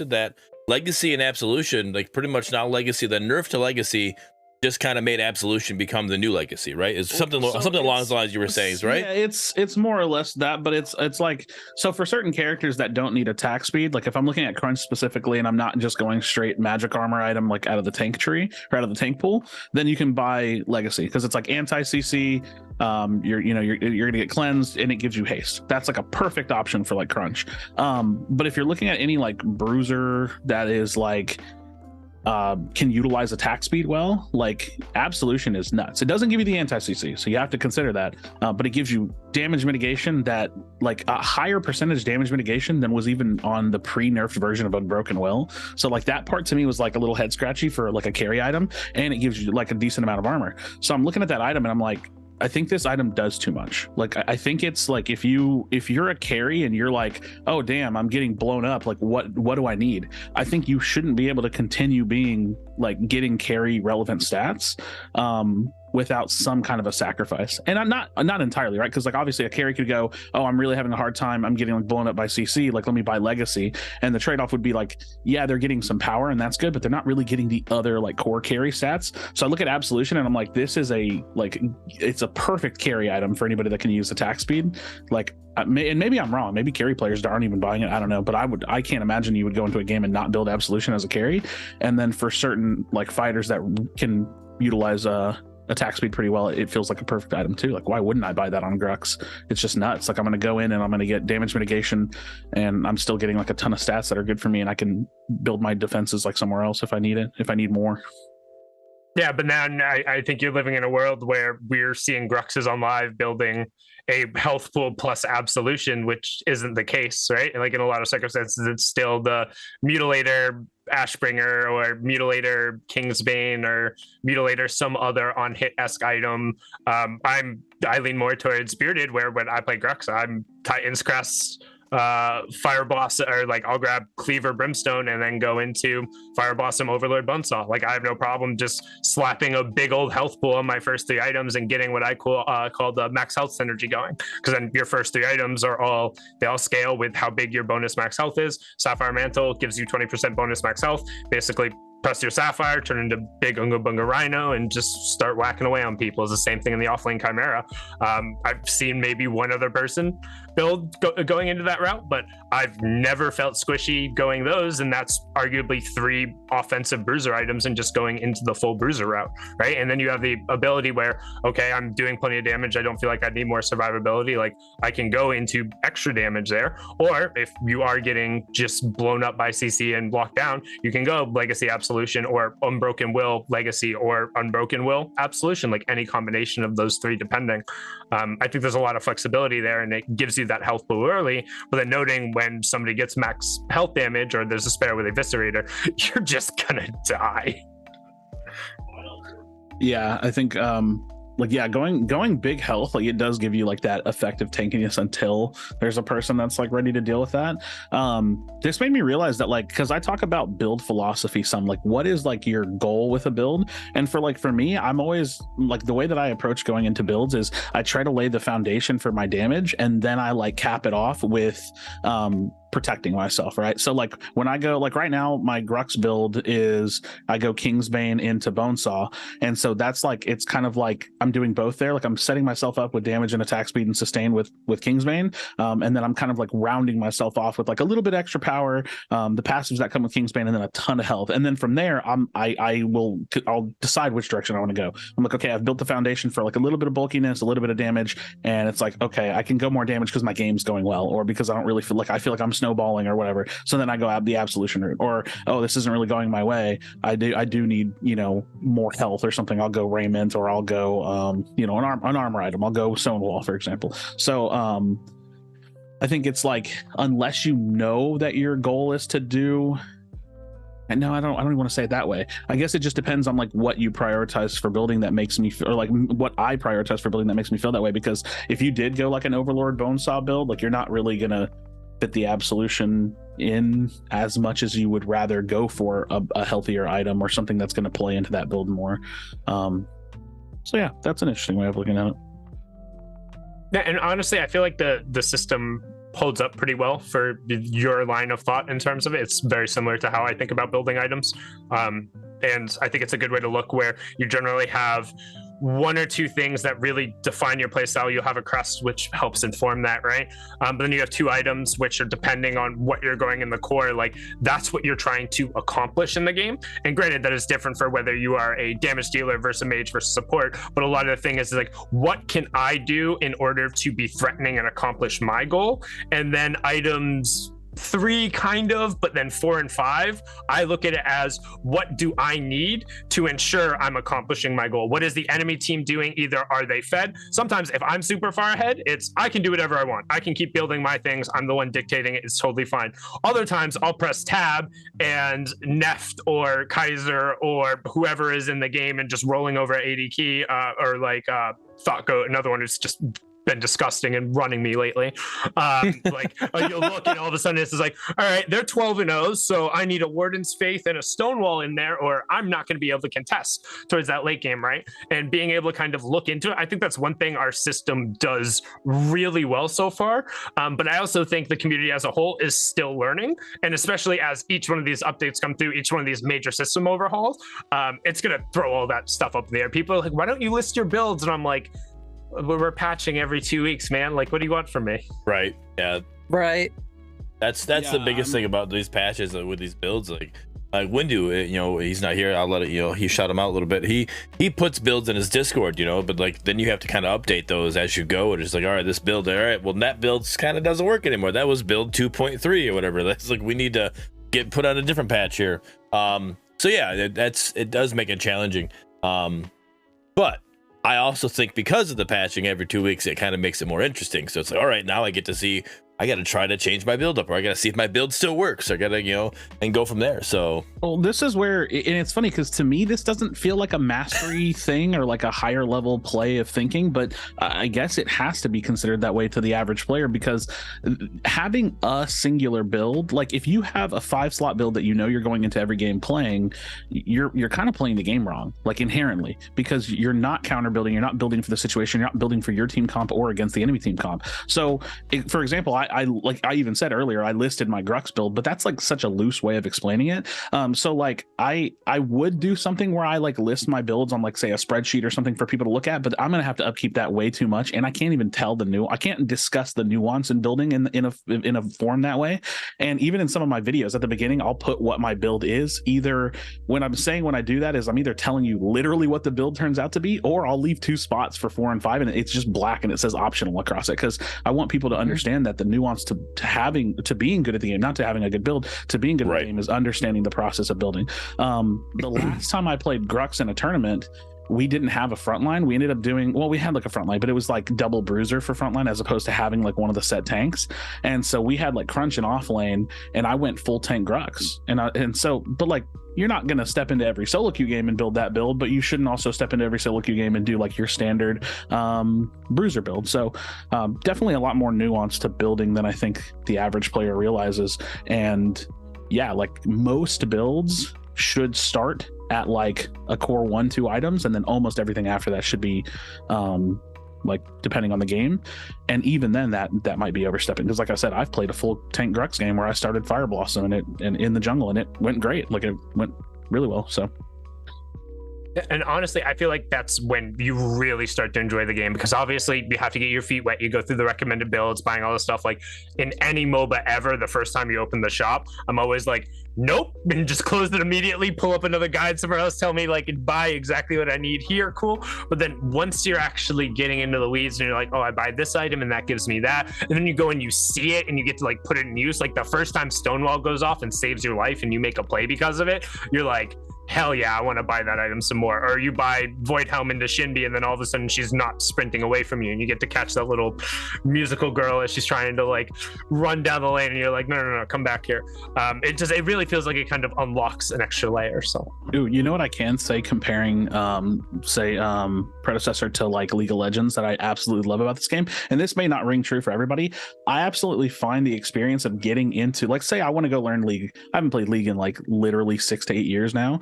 that Legacy and Absolution, like pretty much now Legacy, the nerf to Legacy just kind of made Absolution become the new Legacy, right? It's something along those lines you were saying, right? Yeah, it's more or less that, but it's like, so for certain characters that don't need attack speed, like if I'm looking at Crunch specifically and I'm not just going straight magic armor item like out of the tank tree or out of the tank pool, then you can buy Legacy because it's like anti-CC. You're gonna get cleansed and it gives you haste. That's like a perfect option for like Crunch. But if you're looking at any like bruiser that is like can utilize attack speed well, like Absolution is nuts. It doesn't give you the anti-CC, so you have to consider that, but it gives you damage mitigation that like a higher percentage damage mitigation than was even on the pre-nerfed version of Unbroken Will. So like that part to me was like a little head scratchy for like a carry item, and it gives you like a decent amount of armor. So I'm looking at that item and I'm like, I think this item does too much. Like I think it's like if you're a carry and you're like, oh damn, I'm getting blown up, like what do I need? I think you shouldn't be able to continue being like getting carry relevant stats without some kind of a sacrifice. And I'm not entirely right, because like obviously a carry could go, oh, I'm really having a hard time, I'm getting like blown up by CC, like let me buy Legacy, and the trade-off would be like, yeah, they're getting some power and that's good, but they're not really getting the other like core carry stats. So I look at Absolution and I'm like, this is it's a perfect carry item for anybody that can use attack speed. Like and maybe I'm wrong, maybe carry players aren't even buying it, I don't know, but I can't imagine you would go into a game and not build Absolution as a carry. And then for certain like fighters that can utilize attack speed pretty well, it feels like a perfect item too. Like why wouldn't I buy that on Grux? It's just nuts. Like I'm going to go in and I'm going to get damage mitigation and I'm still getting like a ton of stats that are good for me, and I can build my defenses like somewhere else if I need it, if I need more. Yeah, but now I think you're living in a world where we're seeing Gruxes on live building a health pool plus Absolution, which isn't the case, right? And like in a lot of circumstances, it's still the Mutilator Ashbringer or Mutilator Kingsbane or Mutilator some other on hit-esque item. I lean more towards Bearded, where when I play Grux, I'm Titan's Crest, Fire Blossom, or like I'll grab Cleaver Brimstone and then go into Fire Blossom Overlord Buzzsaw. Like I have no problem just slapping a big old health pool on my first 3 items and getting what I call the max health synergy going, because then your first 3 items they all scale with how big your bonus max health is. Sapphire Mantle gives you 20% bonus max health. Basically press your Sapphire, turn into big Unga Bunga Rhino, and just start whacking away on people. It's the same thing in the offlane Chimera. I've seen maybe one other person build going into that route, but I've never felt squishy going those, and that's arguably 3 offensive bruiser items and just going into the full bruiser route, right? And then you have the ability where, okay, I'm doing plenty of damage, I don't feel like I need more survivability, like I can go into extra damage there. Or if you are getting just blown up by CC and locked down, you can go Legacy Absolution or Unbroken Will Legacy or Unbroken Will Absolution, like any combination of those 3 depending. I think there's a lot of flexibility there, and it gives you that health pool early, but then noting when somebody gets max health damage or there's a spare with Eviscerator, you're just gonna die. Yeah, I think going big health, like it does give you like that effective tankiness until there's a person that's like ready to deal with that. This made me realize that, like, because I talk about build philosophy some, like what is like your goal with a build, and for me, I'm always like, the way that I approach going into builds is I try to lay the foundation for my damage, and then I like cap it off with protecting myself, right? So like when I go, like right now my Grux build is I go Kingsbane into Bonesaw, and so that's like, it's kind of like I'm doing both there. Like I'm setting myself up with damage and attack speed and sustain with Kingsbane, and then I'm kind of like rounding myself off with like a little bit extra power, the passives that come with Kingsbane, and then a ton of health. And then from there I'll decide which direction I want to go. I'm like, okay, I've built the foundation for like a little bit of bulkiness, a little bit of damage, and it's like, okay, I can go more damage because my game's going well, or because I don't really feel like I'm snowballing or whatever. So then I go out the absolution route, or this isn't really going my way. I do need more health or something. I'll go Raiment, or I'll go an armor item. I'll go Stonewall, for example. So I think it's like, unless you know that your goal is to do. And no, I don't even want to say it that way. I guess it just depends on like what you prioritize for building that makes me feel, or like what I prioritize for building that makes me feel that way. Because if you did go like an Overlord Bonesaw build, like you're not really gonna fit the absolution in as much as you would rather go for a healthier item or something that's going to play into that build more. So yeah, that's an interesting way of looking at it. Yeah, and honestly, I feel like the system holds up pretty well for your line of thought in terms of it. It's very similar to how I think about building items. And I think it's a good way to look, where you generally have one or two things that really define your playstyle. You'll have a crest, which helps inform that, right? But then you have two items, which are depending on what you're going in the core. Like that's what you're trying to accomplish in the game. And granted, that is different for whether you are a damage dealer versus a mage versus support. But a lot of the thing is like, what can I do in order to be threatening and accomplish my goal? And then items 3 kind of, but then 4 and 5, I look at it as, what do I need to ensure I'm accomplishing my goal? What is the enemy team doing? Either are they fed? Sometimes if I'm super far ahead, it's I can do whatever I want. I can keep building my things. I'm the one dictating it. It's totally fine. Other times I'll press tab and Neft or Kaiser or whoever is in the game and just rolling over at AD key, or like Thought Goat, another one who's just been disgusting and running me lately. You'll look and all of a sudden it's like, all right, they're 12-0, so I need a Warden's Faith and a Stonewall in there, or I'm not going to be able to contest towards that late game, right? And being able to kind of look into it, I think that's one thing our system does really well so far. But I also think the community as a whole is still learning, and especially as each one of these updates come through, each one of these major system overhauls, it's going to throw all that stuff up in the air. People are like, why don't you list your builds? And I'm like, we're patching every 2 weeks, man. Like, what do you want from me? Right. Yeah. Right. That's the biggest thing about these patches with these builds. Like Windu, he's not here. I'll let it. He shot him out a little bit. He puts builds in his Discord, but like then you have to kind of update those as you go. And it's like, all right, this build, all right, well that build kind of doesn't work anymore. That was build 2.3 or whatever. That's like, we need to get put on a different patch here. So yeah, it does make it challenging. But I also think because of the patching every 2 weeks, it kind of makes it more interesting. So it's like, all right, now I get to see, I got to try to change my build up, or I got to see if my build still works. I got to, and go from there. So, well, this is where, and it's funny because to me, this doesn't feel like a mastery thing or like a higher level play of thinking, but I guess it has to be considered that way to the average player, because having a singular build, like if you have a 5-slot build that you're going into every game playing, you're kind of playing the game wrong, like inherently, because you're not counter building, you're not building for the situation, you're not building for your team comp or against the enemy team comp. So, for example, I even said earlier, I listed my Grux build, but that's like such a loose way of explaining it. So like I would do something where I like list my builds on like say a spreadsheet or something for people to look at, but I'm gonna have to upkeep that way too much, and I can't even I can't discuss the nuance in building in a form that way. And even in some of my videos at the beginning, I'll put what my build is. Either when I do that is I'm either telling you literally what the build turns out to be, or I'll leave 2 spots for 4 and 5 and it's just black and it says optional across it, because I want people to understand that the nuance to being good at the game, not to having a good build, to being good at the game, is understanding the process of building. The last time I played Grux in a tournament, we didn't have a frontline. We ended up doing, well, we had like a frontline, but it was like double bruiser for frontline as opposed to having like one of the set tanks. And so we had like crunch and off lane, and I went full tank Grux. But like, you're not going to step into every solo queue game and build that build, but you shouldn't also step into every solo queue game and do like your standard bruiser build. So definitely a lot more nuance to building than I think the average player realizes. And yeah, like most builds should start at like a core 1-2 items, and then almost everything after that should be like depending on the game. And even then that might be overstepping, because like I said, I've played a full tank Grux game where I started Fire Blossom and in the jungle, and it went great. Like it went really well. So and honestly, I feel like that's when you really start to enjoy the game, because obviously you have to get your feet wet. You go through the recommended builds, buying all this stuff. Like in any MOBA ever, the first time you open the shop, I'm always like, nope, and just close it immediately, pull up another guide somewhere else, tell me like buy exactly what I need here, cool. But then once you're actually getting into the weeds and you're like, oh, I buy this item and that gives me that, and then you go and you see it and you get to like put it in use. Like the first time Stonewall goes off and saves your life and you make a play because of it, you're like, hell yeah, I want to buy that item some more. Or you buy Void Helm into Shindy, and then all of a sudden she's not sprinting away from you, and you get to catch that little musical girl as she's trying to like run down the lane, and you're like, no, come back here. It really feels like it kind of unlocks an extra layer. So, ooh, you know what I can say comparing, Predecessor to like League of Legends that I absolutely love about this game, and this may not ring true for everybody. I absolutely find the experience of getting into, like, say I want to go learn League. I haven't played League in like literally 6 to 8 years now.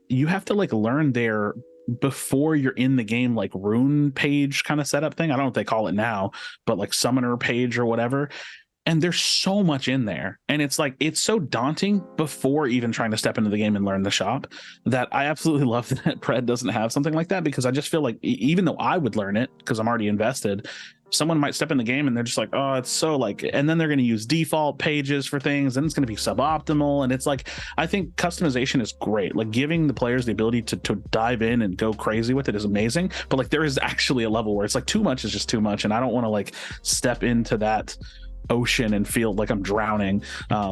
You have to like learn their before you're in the game, like rune page kind of setup thing. I don't know what they call it now, but like summoner page or whatever. And there's so much in there, and it's like, it's so daunting before even trying to step into the game and learn the shop, that I absolutely love that Pred doesn't have something like that, because I just feel like even though I would learn it because I'm already invested, someone might step in the game and they're just like, oh, it's so like, and then they're going to use default pages for things, and it's going to be suboptimal. And it's like, I think customization is great. Like giving the players the ability to dive in and go crazy with it is amazing. But like, there is actually a level where it's like too much is just too much. And I don't want to like step into that ocean and feel like I'm drowning.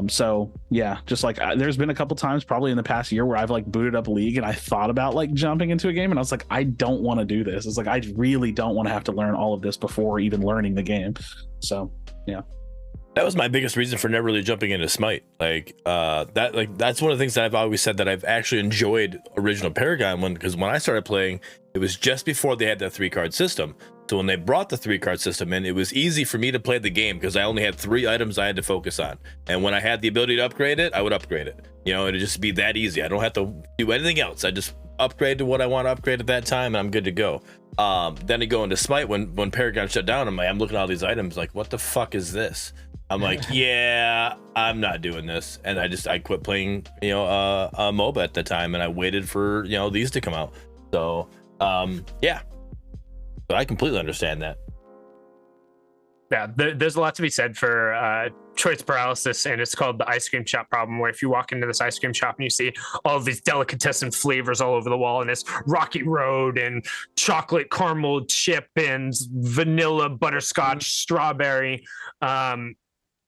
So yeah, just like there's been a couple times probably in the past year where I've like booted up League and I thought about like jumping into a game, and I was like, I don't want to do this. It's like, I really don't want to have to learn all of this before even learning the game. So yeah, that was my biggest reason for never really jumping into Smite. Like that's one of the things that I've always said that I've actually enjoyed original Paragon because when I started playing, it was just before they had that 3-card system. So when they brought the 3-card system in, it was easy for me to play the game because I only had 3 items I had to focus on. And when I had the ability to upgrade it, I would upgrade it. You know, it'd just be that easy. I don't have to do anything else. I just upgrade to what I want to upgrade at that time, and I'm good to go. Then I go into Smite when Paragon shut down. I'm looking at all these items like, what the fuck is this? I'm like, yeah, I'm not doing this. And I quit playing, a MOBA at the time, and I waited for, these to come out. So, yeah. So I completely understand that. Yeah, there's a lot to be said for choice paralysis, and it's called the ice cream shop problem, where if you walk into this ice cream shop and you see all of these delicatessen flavors all over the wall, and it's Rocky Road and chocolate caramel chip and vanilla butterscotch strawberry,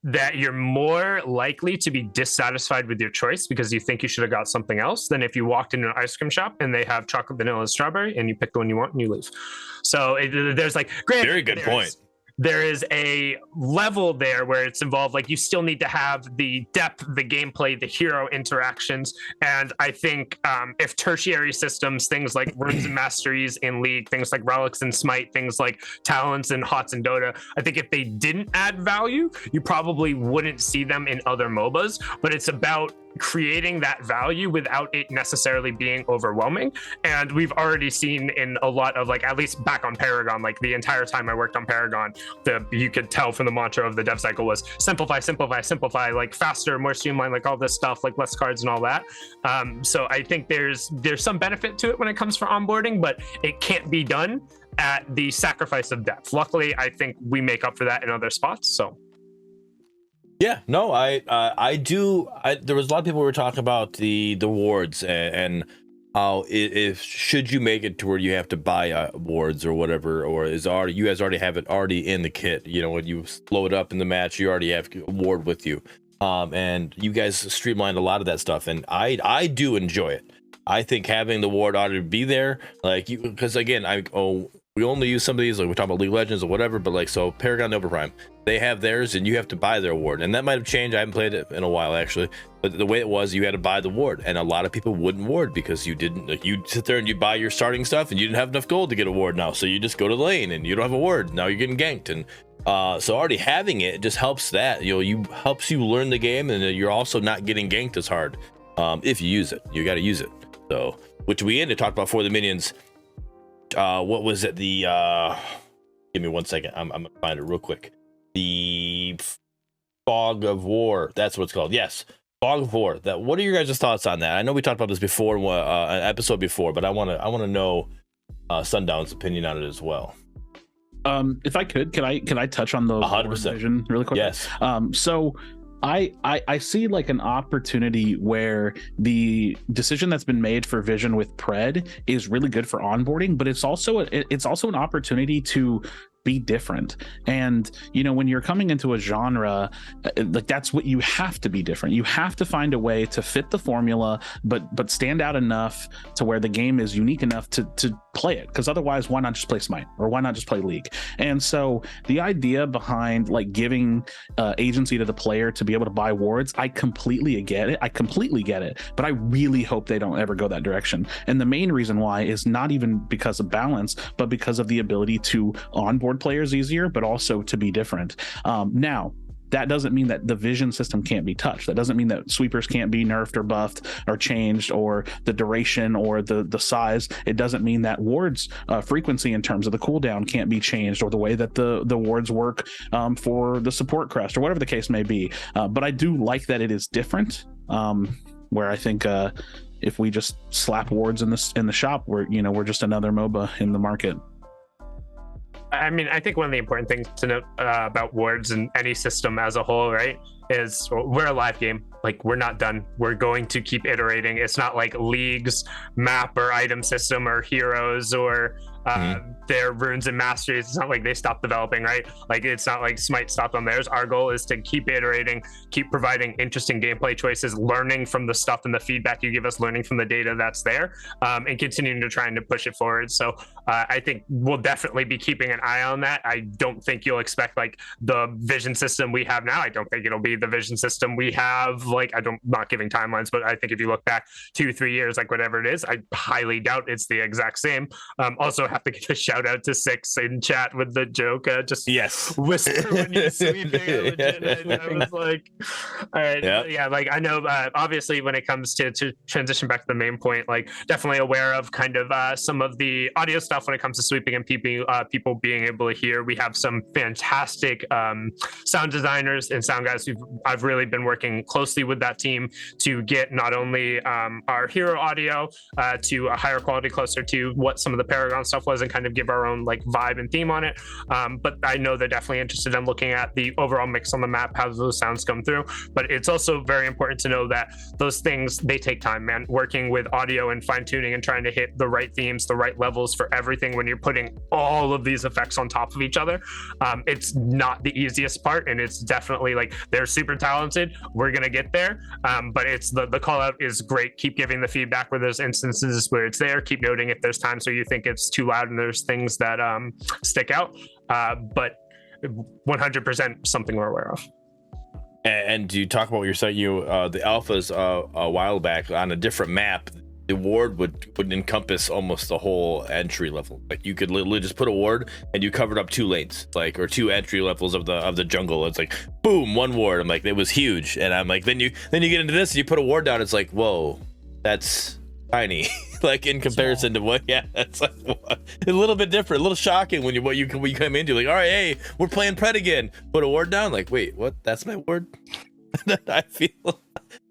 that you're more likely to be dissatisfied with your choice because you think you should have got something else than if you walked into an ice cream shop and they have chocolate, vanilla, and strawberry, and you pick the one you want and you leave. So there's like, very good point. There is a level there where it's involved, like you still need to have the depth, the gameplay, the hero interactions. And I think if tertiary systems, things like runes and masteries in League, things like relics and Smite, things like talents and hots and Dota, I think if they didn't add value, you probably wouldn't see them in other MOBAs. But it's about creating that value without it necessarily being overwhelming. And we've already seen in a lot of, like, at least back on Paragon, like the entire time I worked on Paragon, you could tell from the mantra of the dev cycle was simplify, like faster, more streamlined, like all this stuff, like less cards and all that. So I think there's some benefit to it when it comes for onboarding, but it can't be done at the sacrifice of depth. Luckily, I think we make up for that in other spots. So yeah, no, I do. There was a lot of people who were talking about the wards and how if should you make it to where you have to buy wards or whatever, or you guys already have it already in the kit. When you blow it up in the match, you already have a ward with you. And you guys streamlined a lot of that stuff, and I do enjoy it. I think having the ward ought to be there, like you, because again, we only use some of these, like we're talking about League of Legends or whatever, but like, so Paragon Nova Prime, they have theirs and you have to buy their ward, and that might have changed. I haven't played it in a while actually, but the way it was, you had to buy the ward, and a lot of people wouldn't ward because you didn't, like, you'd sit there and you buy your starting stuff and you didn't have enough gold to get a ward now, so you just go to the lane and you don't have a ward, now you're getting ganked. And so already having it just helps that, helps you learn the game, and you're also not getting ganked as hard if you use it. You got to use it. So, which we ended to talk about for the minions. What was it? The give me 1 second. I'm gonna find it real quick. The Fog of War. That's what it's called. Yes, Fog of War. What are your guys' thoughts on that? I know we talked about this before, an episode before, but I want to know Sundown's opinion on it as well. If I could I touch on the 100% vision really quick? Yes. So I see like an opportunity where the decision that's been made for Vision with Pred is really good for onboarding, but it's also an opportunity to be different. And when you're coming into a genre, like, that's what you have to be different. You have to find a way to fit the formula, but stand out enough to where the game is unique enough to play it, because otherwise, why not just play Smite, or why not just play League? And so the idea behind like giving agency to the player to be able to buy wards, I completely get it, but I really hope they don't ever go that direction. And the main reason why is not even because of balance, but because of the ability to onboard players easier, but also to be different. Now, that doesn't mean that the vision system can't be touched. That doesn't mean that sweepers can't be nerfed or buffed or changed, or the duration or the size. It doesn't mean that wards frequency in terms of the cooldown can't be changed, or the way that the wards work for the support crest, or whatever the case may be. But I do like that it is different, where I think if we just slap wards in the shop, we're just another MOBA in the market. I mean, I think one of the important things to note about wards and any system as a whole, right, is we're a live game. Like, we're not done. We're going to keep iterating. It's not like League's map or item system or heroes or their runes and masteries. It's not like they stopped developing, right? Like, it's not like Smite stopped on theirs. Our goal is to keep iterating, keep providing interesting gameplay choices, learning from the stuff and the feedback you give us, learning from the data that's there, and continuing to try and to push it forward. So I think we'll definitely be keeping an eye on that. I don't think you'll expect like the vision system we have now. I don't think it'll be the vision system we have. Like, not giving timelines, but I think if you look back 2-3 years, like whatever it is, I highly doubt it's the exact same. Also have to give a shout out to Six in chat with the joke. Just yes, whisper when you're sleeping. I was like, all right, yeah. Like, I know, obviously, when it comes to transition back to the main point, like, definitely aware of kind of some of the audio stuff when it comes to sweeping and people being able to hear. We have some fantastic sound designers and sound guys. I've really been working closely with that team to get not only our hero audio to a higher quality, closer to what some of the Paragon stuff was, and kind of give our own like vibe and theme on it. But I know they're definitely interested in looking at the overall mix on the map, how those sounds come through. But it's also very important to know that those things, they take time, man. Working with audio and fine tuning and trying to hit the right themes, the right levels for everything when you're putting all of these effects on top of each other. It's not the easiest part, and it's definitely like, they're super talented. We're gonna get there, but it's the call out is great. Keep giving the feedback where there's instances where it's there. Keep noting if there's times where you think it's too loud and there's things that stick out. But 100% something we're aware of. And you talk about what you're saying, the alphas a while back on a different map, the ward would encompass almost the whole entry level. Like, you could literally just put a ward and you covered up 2 lanes, like, or 2 entry levels of the jungle. It's like, boom, 1 ward. I'm like, it was huge. And I'm like, then you get into this and you put a ward down. It's like, whoa, that's tiny. Like, in comparison to what, it's like, what? A little bit different, a little shocking when you come into, like, all right, hey, we're playing Pred again. Put a ward down. Like, wait, what? That's my ward? I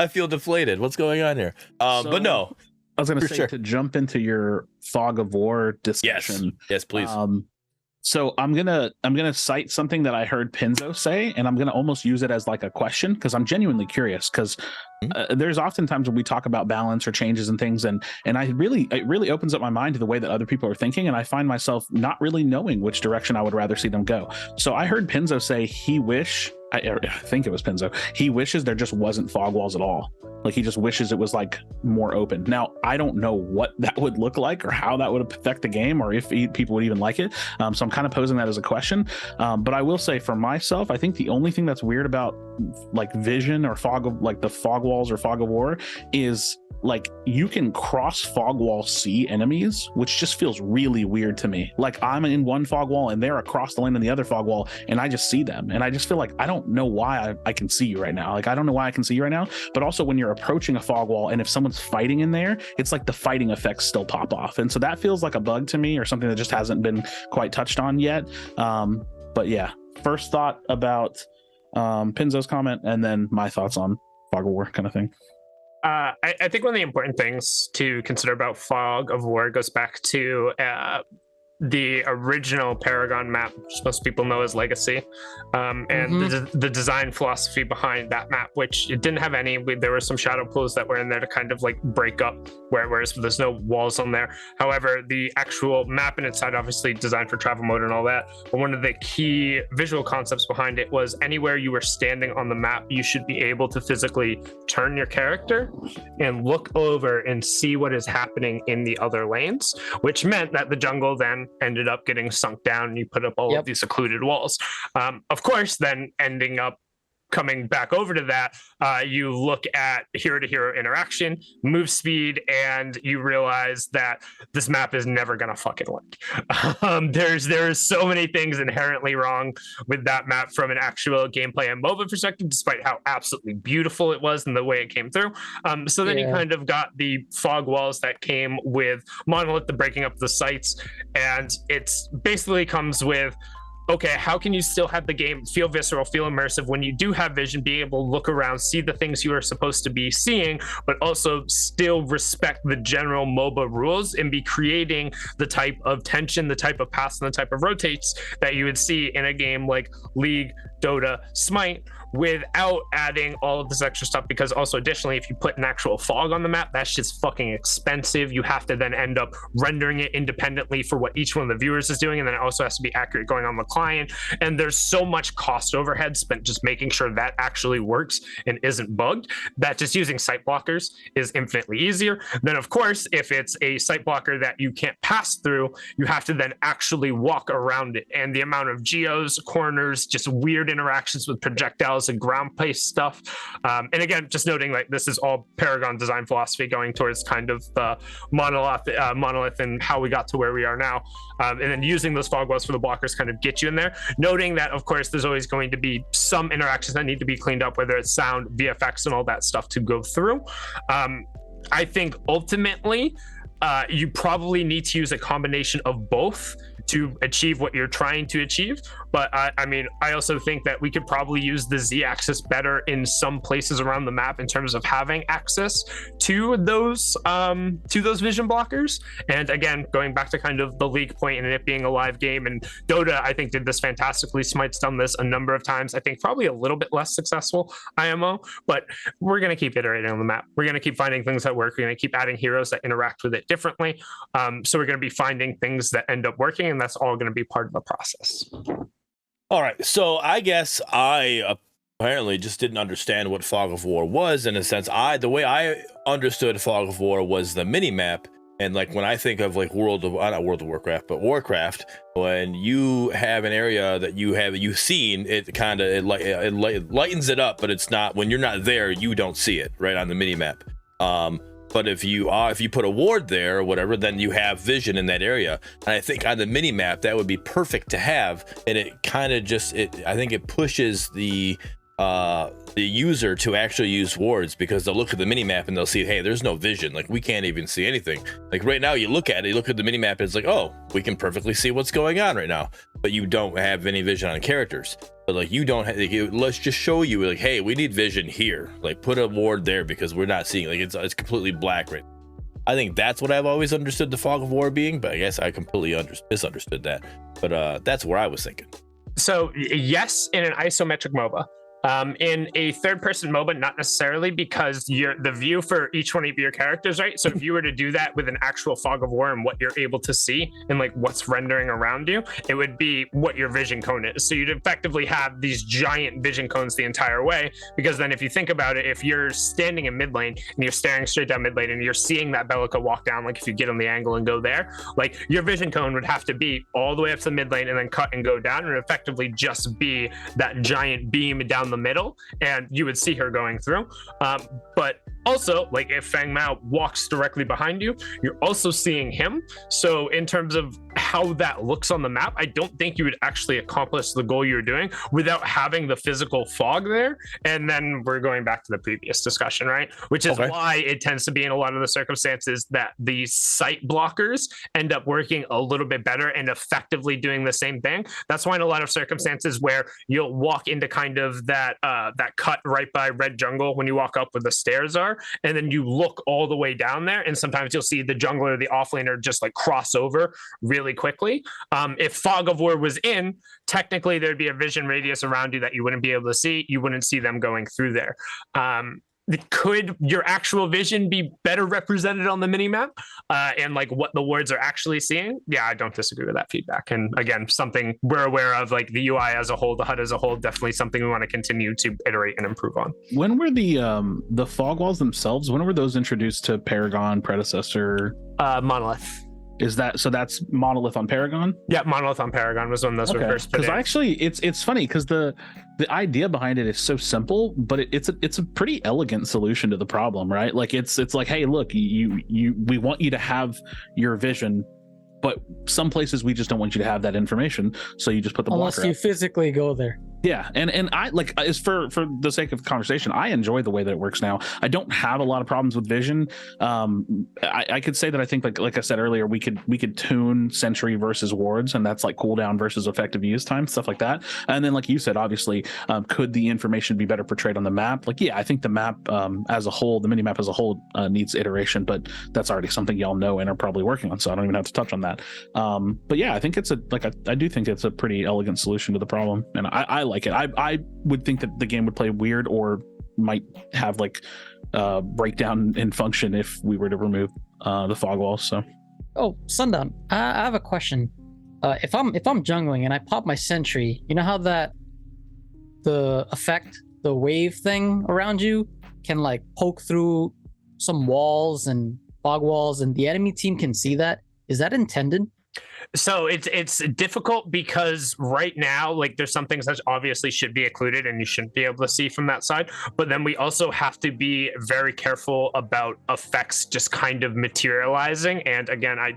feel deflated. What's going on here? But no. I was going to say, to jump into your Fog of War discussion. Yes, please. So I'm gonna cite something that I heard Pinzo say, and I'm gonna almost use it as like a question, because I'm genuinely curious. Because there's oftentimes when we talk about balance or changes and things, and it really opens up my mind to the way that other people are thinking, and I find myself not really knowing which direction I would rather see them go. So I heard Pinzo say he wish I think it was Pinzo. He wishes there just wasn't fog walls at all. Like, he just wishes it was like more open. Now, I don't know what that would look like or how that would affect the game, or if people would even like it. So I'm kind of posing that as a question. But I will say for myself, I think the only thing that's weird about like vision or fog of like the fog walls or fog of war is like you can cross fog wall see enemies, which just feels really weird to me. Like, I'm in one fog wall and they're across the lane in the other fog wall, and I just see them, and I just feel like I don't know why I can see you right now. Like, I don't know why I can see you right now. But also, when you're approaching a fog wall and if someone's fighting in there, it's like the fighting effects still pop off, and so that feels like a bug to me, or something that just hasn't been quite touched on yet. But yeah, first thought about Pinzo's comment, and then my thoughts on fog of war kind of thing. I think one of the important things to consider about Fog of War goes back to the original Paragon map, which most people know as Legacy, and the design philosophy behind that map, which it didn't have any. There were some shadow pools that were in there to kind of like break up, whereas there's no walls on there. However, the actual map in its side, obviously designed for travel mode and all that, but one of the key visual concepts behind it was anywhere you were standing on the map, you should be able to physically turn your character and look over and see what is happening in the other lanes, which meant that the jungle then ended up getting sunk down, and you put up all of these secluded walls. Of course, then ending up coming back over to that, you look at hero-to-hero interaction, move speed, and you realize that this map is never gonna fucking work. There's so many things inherently wrong with that map from an actual gameplay and MOBA perspective, despite how absolutely beautiful it was and the way it came through. So then you kind of got the fog walls that came with Monolith, the breaking up the sites, and it's basically comes with, okay, how can you still have the game feel visceral, feel immersive when you do have vision, being able to look around, see the things you are supposed to be seeing, but also still respect the general MOBA rules and be creating the type of tension, the type of pass, and the type of rotates that you would see in a game like League, Dota, Smite, without adding all of this extra stuff. Because also additionally, if you put an actual fog on the map, that's just fucking expensive. You have to then end up rendering it independently for what each one of the viewers is doing, and then it also has to be accurate going on the client, and there's so much cost overhead spent just making sure that actually works and isn't bugged, that just using site blockers is infinitely easier. Then of course, if it's a site blocker that you can't pass through, you have to then actually walk around it, and the amount of geos, corners, just weird interactions with projectiles and ground-based stuff. And again, just noting, like, this is all Paragon design philosophy going towards kind of monolith and how we got to where we are now. And then using those fog walls for the blockers kind of get you in there. Noting that, of course, there's always going to be some interactions that need to be cleaned up, whether it's sound, VFX, and all that stuff to go through. I think ultimately, you probably need to use a combination of both to achieve what you're trying to achieve. But I mean, I also think that we could probably use the Z-axis better in some places around the map in terms of having access to those vision blockers. And again, going back to kind of the League point and it being a live game, and Dota, I think, did this fantastically. Smite's done this a number of times. I think probably a little bit less successful IMO, but we're going to keep iterating on the map. We're going to keep finding things that work. We're going to keep adding heroes that interact with it differently. So we're going to be finding things that end up working, and that's all going to be part of the process. All right, so I guess I apparently just didn't understand what Fog of War was, in a sense. The way I understood Fog of War was the mini map, and like when I think of like not World of Warcraft, but Warcraft, when you have an area that you've seen, it kind of it lightens it up, but it's not, when you're not there, you don't see it right on the mini map. But if you put a ward there or whatever, then you have vision in that area. And I think on the mini map that would be perfect to have. And it kind of I think it pushes the user to actually use wards, because they'll look at the mini map and they'll see, hey, there's no vision. Like, we can't even see anything. Like right now, you look at the mini map, it's like, oh, we can perfectly see what's going on right now, but you don't have any vision on characters. But like, you don't have, let's just show you, like, hey, we need vision here. Like, put a ward there because we're not seeing, like, it's completely black right now. I think that's what I've always understood the Fog of War being, but I guess I completely misunderstood that. But that's where I was thinking. So yes, in an isometric MOBA, In a third-person MOBA, not necessarily, because the view for each one of your characters, right? So if you were to do that with an actual fog of war and what you're able to see and like what's rendering around you, it would be what your vision cone is. So you'd effectively have these giant vision cones the entire way, because then if you think about it, if you're standing in mid lane and you're staring straight down mid lane and you're seeing that Bellica walk down, like if you get on the angle and go there, like your vision cone would have to be all the way up to mid lane and then cut and go down, and effectively just be that giant beam down the middle, and you would see her going through. But also, like if Feng Mao walks directly behind you, you're also seeing him. So in terms of how that looks on the map, I don't think you would actually accomplish the goal you're doing without having the physical fog there. And then we're going back to the previous discussion, right? Which is why it tends to be in a lot of the circumstances that the sight blockers end up working a little bit better and effectively doing the same thing. That's why in a lot of circumstances where you'll walk into kind of that cut right by red jungle when you walk up where the stairs are, and then you look all the way down there, and sometimes you'll see the jungler or the offlaner just like cross over really quickly. If Fog of War was in, technically there'd be a vision radius around you that you wouldn't be able to see. You wouldn't see them going through there. Could your actual vision be better represented on the minimap and like what the wards are actually seeing? Yeah, I don't disagree with that feedback. And again, something we're aware of, like the UI as a whole, the HUD as a whole, definitely something we want to continue to iterate and improve on. When were the fog walls themselves, when were those introduced to Paragon, Predecessor? Monolith. Is that so? That's Monolith on Paragon. Yeah, Monolith on Paragon was when those were first put in. Because actually, it's funny because the idea behind it is so simple, but it's a pretty elegant solution to the problem, right? Like it's like, hey, look, we want you to have your vision, but some places we just don't want you to have that information, so you just put the blocker unless you physically go there. Yeah, and I like, is for the sake of conversation, I enjoy the way that it works now. I don't have a lot of problems with vision. I could say that I think like I said earlier, we could tune sentry versus wards, and that's like cooldown versus effective use time, stuff like that. And then like you said, obviously, could the information be better portrayed on the map? Like, yeah, I think the map as a whole, the mini map as a whole, needs iteration, but that's already something y'all know and are probably working on, so I don't even have to touch on that. But yeah, I think it's I do think it's a pretty elegant solution to the problem, and I like it. I would think that the game would play weird or might have like breakdown in function if we were to remove the fog walls. So, Sundown, I have a question. If I'm jungling and I pop my sentry, you know how the wave thing around you can like poke through some walls and fog walls, and the enemy team can see that? Is that intended? So it's difficult because right now, like there's some things that obviously should be occluded and you shouldn't be able to see from that side. But then we also have to be very careful about effects just kind of materializing. And again, I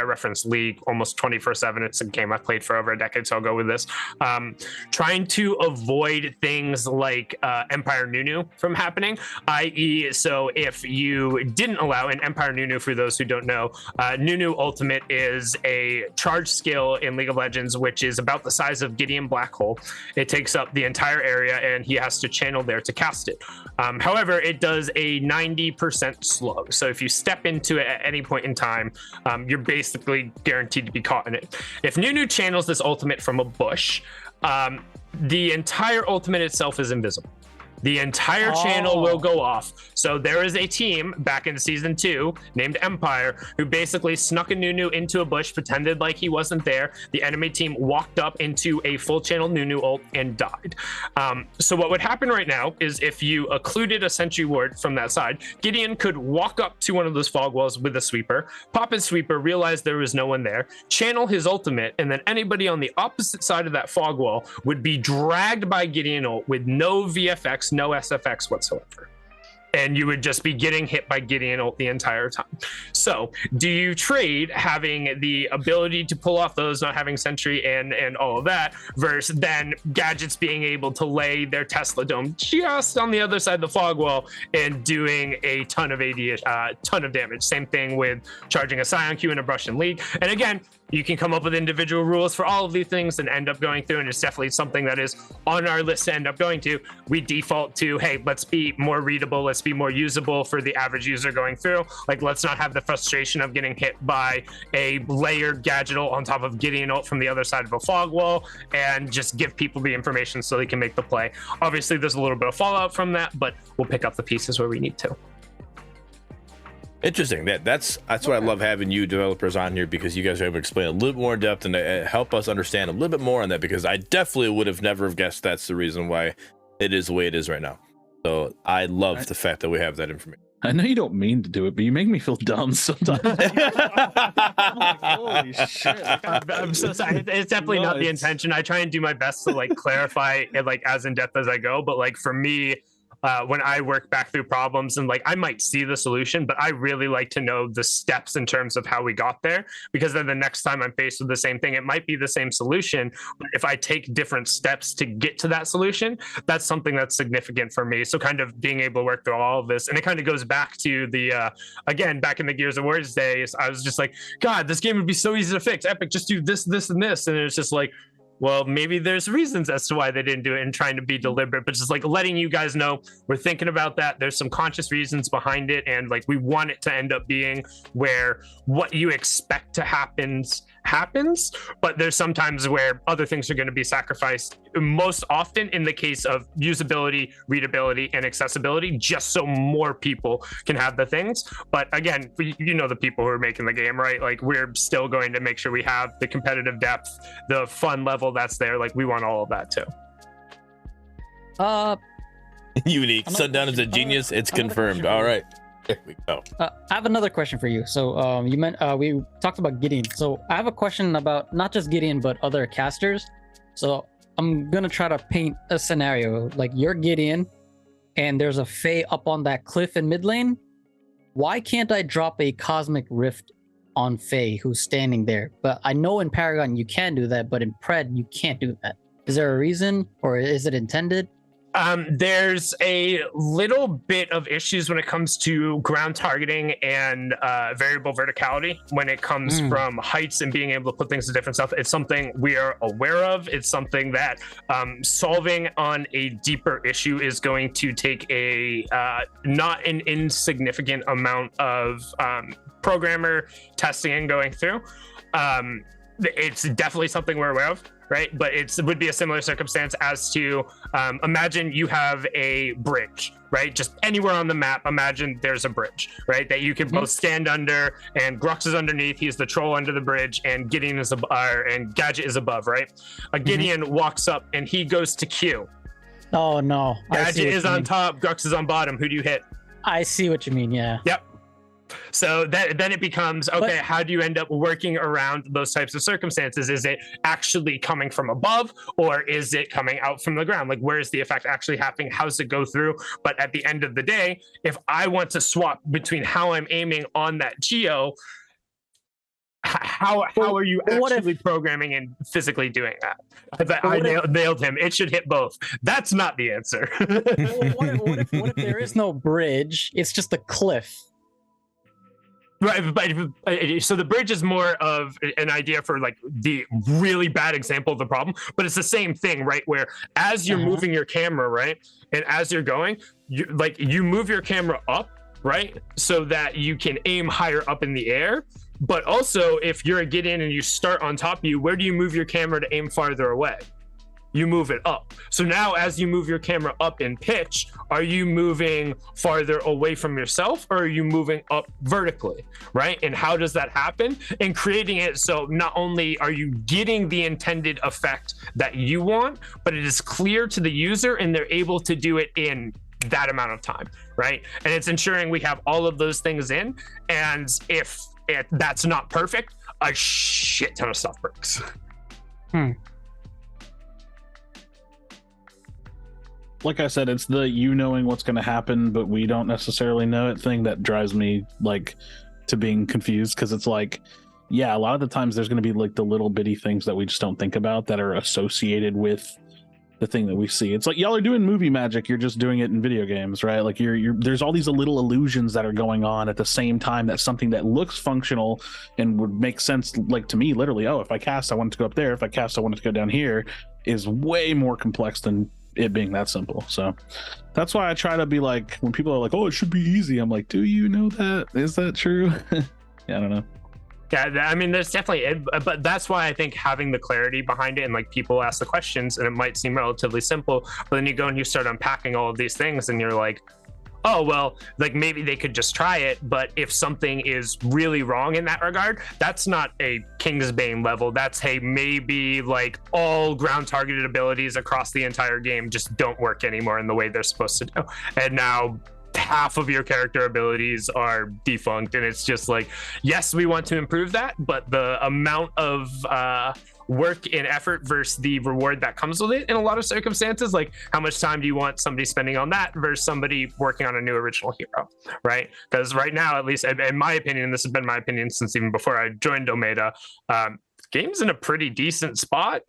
referenced League almost 24/7. It's a game I've played for over a decade, so I'll go with this. Trying to avoid things like Empire Nunu from happening, i.e. so if you didn't allow an Empire Nunu, for those who don't know, Nunu Ultimate is a charge skill in League of Legends, which is about the size of Gideon Black Hole. It takes up the entire area and he has to channel there to cast it. However, it does a 90% slow. So if you step into it at any point in time, you're basically guaranteed to be caught in it. If Nunu channels this ultimate from a bush, the entire ultimate itself is invisible. The entire channel will go off. So there is a team back in season 2 named Empire who basically snuck a Nunu into a bush, pretended like he wasn't there. The enemy team walked up into a full channel Nunu ult and died. So what would happen right now is if you occluded a sentry ward from that side, Gideon could walk up to one of those fog walls with a sweeper, pop his sweeper, realize there was no one there, channel his ultimate, and then anybody on the opposite side of that fog wall would be dragged by Gideon ult with no VFX, no SFX whatsoever. And you would just be getting hit by Gideon ult the entire time. So do you trade having the ability to pull off those, not having sentry and all of that, versus then gadgets being able to lay their Tesla dome just on the other side of the fog wall and doing a ton of damage? Same thing with charging a Scion Q in a brush in League. And again, you can come up with individual rules for all of these things and end up going through, and it's definitely something that is on our list to end up going to. We default to, hey, let's be more readable, let's be more usable for the average user going through. Like, let's not have the frustration of getting hit by a layered gadget ult on top of getting an ult from the other side of a fog wall, and just give people the information so they can make the play. Obviously, there's a little bit of fallout from that, but we'll pick up the pieces where we need to. Interesting. That's why I love having you developers on here, because you guys are able to explain a little bit more in depth and help us understand a little bit more on that, because I definitely would have never guessed that's the reason why it is the way it is right now. So I love the fact that we have that information. I know you don't mean to do it, but you make me feel dumb sometimes. Holy shit. I'm so sorry. It's definitely not the intention. I try and do my best to like clarify it like as in depth as I go, but like for me, when I work back through problems and like I might see the solution, but I really like to know the steps in terms of how we got there, because then the next time I'm faced with the same thing, it might be the same solution, but if I take different steps to get to that solution, that's something that's significant for me. So kind of being able to work through all of this, and it kind of goes back to the again, back in the Gears of War days, I was just like, God, this game would be so easy to fix. Epic, just do this, this, and this, and it's just like, well, maybe there's reasons as to why they didn't do it and trying to be deliberate, but just like letting you guys know we're thinking about that. There's some conscious reasons behind it, and like we want it to end up being where what you expect to happens, but there's sometimes where other things are going to be sacrificed, most often in the case of usability, readability, and accessibility, just so more people can have the things. But again, you know, the people who are making the game, right? Like, we're still going to make sure we have the competitive depth, the fun level that's there. Like, we want all of that too. Unique. Sundown is a genius. It's confirmed. All right. There we go. I have another question for you. So you meant we talked about Gideon. So I have a question about not just Gideon, but other casters. So I'm gonna try to paint a scenario. Like, you're Gideon, and there's a Fae up on that cliff in mid lane. Why can't I drop a Cosmic Rift on Fae who's standing there? But I know in Paragon you can do that, but in Pred you can't do that. Is there a reason, or is it intended? There's a little bit of issues when it comes to ground targeting and variable verticality when it comes from heights and being able to put things to different stuff. It's something we are aware of. It's something that solving on a deeper issue is going to take a not an insignificant amount of programmer testing and going through. It's definitely something we're aware of, right? But it would be a similar circumstance as to imagine you have a bridge, right? Just anywhere on the map, imagine there's a bridge, right? That you can both stand under, and Grux is underneath, he's the troll under the bridge, and Gideon is and Gadget is above, right? Gideon walks up and he goes to Q. Oh no. Gadget is on top, Grux is on bottom. Who do you hit? I see what you mean, yeah. Yep. So then it becomes, okay, how do you end up working around those types of circumstances? Is it actually coming from above, or is it coming out from the ground? Like, where is the effect actually happening? How does it go through? But at the end of the day, if I want to swap between how I'm aiming on that geo, how are you actually programming and physically doing that? I nailed him. It should hit both. That's not the answer. What if there is no bridge? It's just a cliff. Right, but so the bridge is more of an idea for like the really bad example of the problem, but it's the same thing, right? Where as you're moving your camera, right, and as you're going, you move your camera up, right, so that you can aim higher up in the air. But also, if you're a Gideon and you start on top of you, where do you move your camera to aim farther away? You move it up. So now as you move your camera up in pitch, are you moving farther away from yourself, or are you moving up vertically, right? And how does that happen? And creating it so not only are you getting the intended effect that you want, but it is clear to the user and they're able to do it in that amount of time, right? And it's ensuring we have all of those things in. And if that's not perfect, a shit ton of stuff breaks. Like I said, it's the you knowing what's going to happen, but we don't necessarily know it thing that drives me like to being confused, because it's like, yeah, a lot of the times there's going to be like the little bitty things that we just don't think about that are associated with the thing that we see. It's like y'all are doing movie magic, you're just doing it in video games, right? Like you're there's all these little illusions that are going on at the same time that something that looks functional and would make sense, like to me, literally, oh, if I cast, I want it to go up there. If I cast, I want it to go down here, is way more complex than it being that simple. So that's why I try to be like, when people are like, oh, it should be easy, I'm like, do you know that? Is that true? Yeah, I don't know. Yeah, I mean, there's definitely, but that's why I think having the clarity behind it, and like people ask the questions and it might seem relatively simple, but then you go and you start unpacking all of these things and you're like, oh, well, like maybe they could just try it, but if something is really wrong in that regard, that's not a Kingsbane level. That's, hey, maybe like all ground targeted abilities across the entire game just don't work anymore in the way they're supposed to do. And now half of your character abilities are defunct, and it's just like, yes, we want to improve that, but the amount of work and effort versus the reward that comes with it in a lot of circumstances, like how much time do you want somebody spending on that versus somebody working on a new original hero, right? Because right now, at least in my opinion, and this has been my opinion since even before I joined Omega, game's in a pretty decent spot.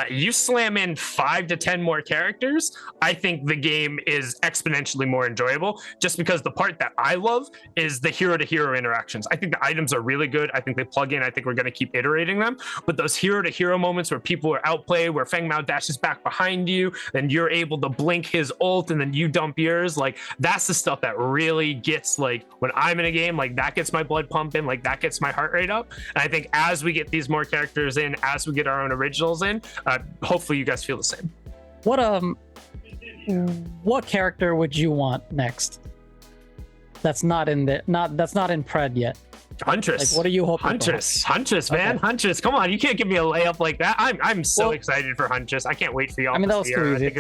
You slam in 5 to 10 more characters, I think the game is exponentially more enjoyable, just because the part that I love is the hero to hero interactions. I think the items are really good. I think they plug in. I think we're going to keep iterating them. But those hero to hero moments where people are outplayed, where Feng Mao dashes back behind you, and you're able to blink his ult and then you dump yours, like that's the stuff that really gets, like when I'm in a game, like that gets my blood pumping, like that gets my heart rate up. And I think as we get these more characters in, as we get our own originals in, hopefully you guys feel the same. What character would you want next? That's not in Pred yet. Huntress. Like, what are you hoping Huntress, man. Okay. Huntress, come on, you can't give me a layup like that. I'm so excited for Huntress. I can't wait for y'all. I mean, that was too easy.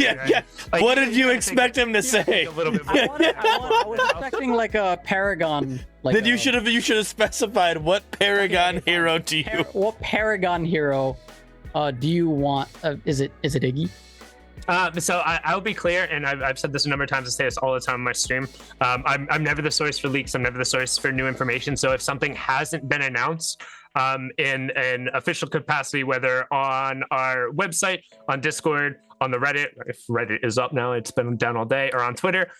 Yeah. Like, what did you expect him to say? A little bit I was expecting like a Paragon. Like then you should have specified what Paragon hero do you? What Paragon hero do you want? Is it Iggy? So I'll be clear, and I've said this a number of times. I say this all the time on my stream. I'm never the source for leaks. I'm never the source for new information. So if something hasn't been announced in an official capacity, whether on our website, on Discord, on the Reddit, if Reddit is up now, it's been down all day, or on Twitter,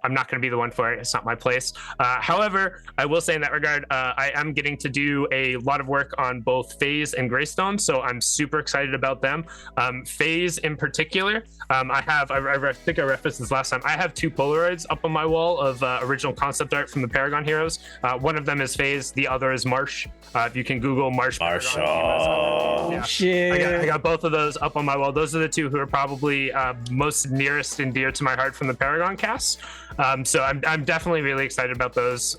I'm not going to be the one for it. It's not my place. However, I will say in that regard, I am getting to do a lot of work on both FaZe and Greystone, so I'm super excited about them. FaZe in particular, I think I referenced this last time. I have 2 Polaroids up on my wall of original concept art from the Paragon heroes. One of them is FaZe, the other is Marsh. If you can Google Marsh. Oh, shit. I got both of those up on my wall. Those are the 2 who are probably most nearest and dear to my heart from the Paragon cast. So I'm definitely really excited about those.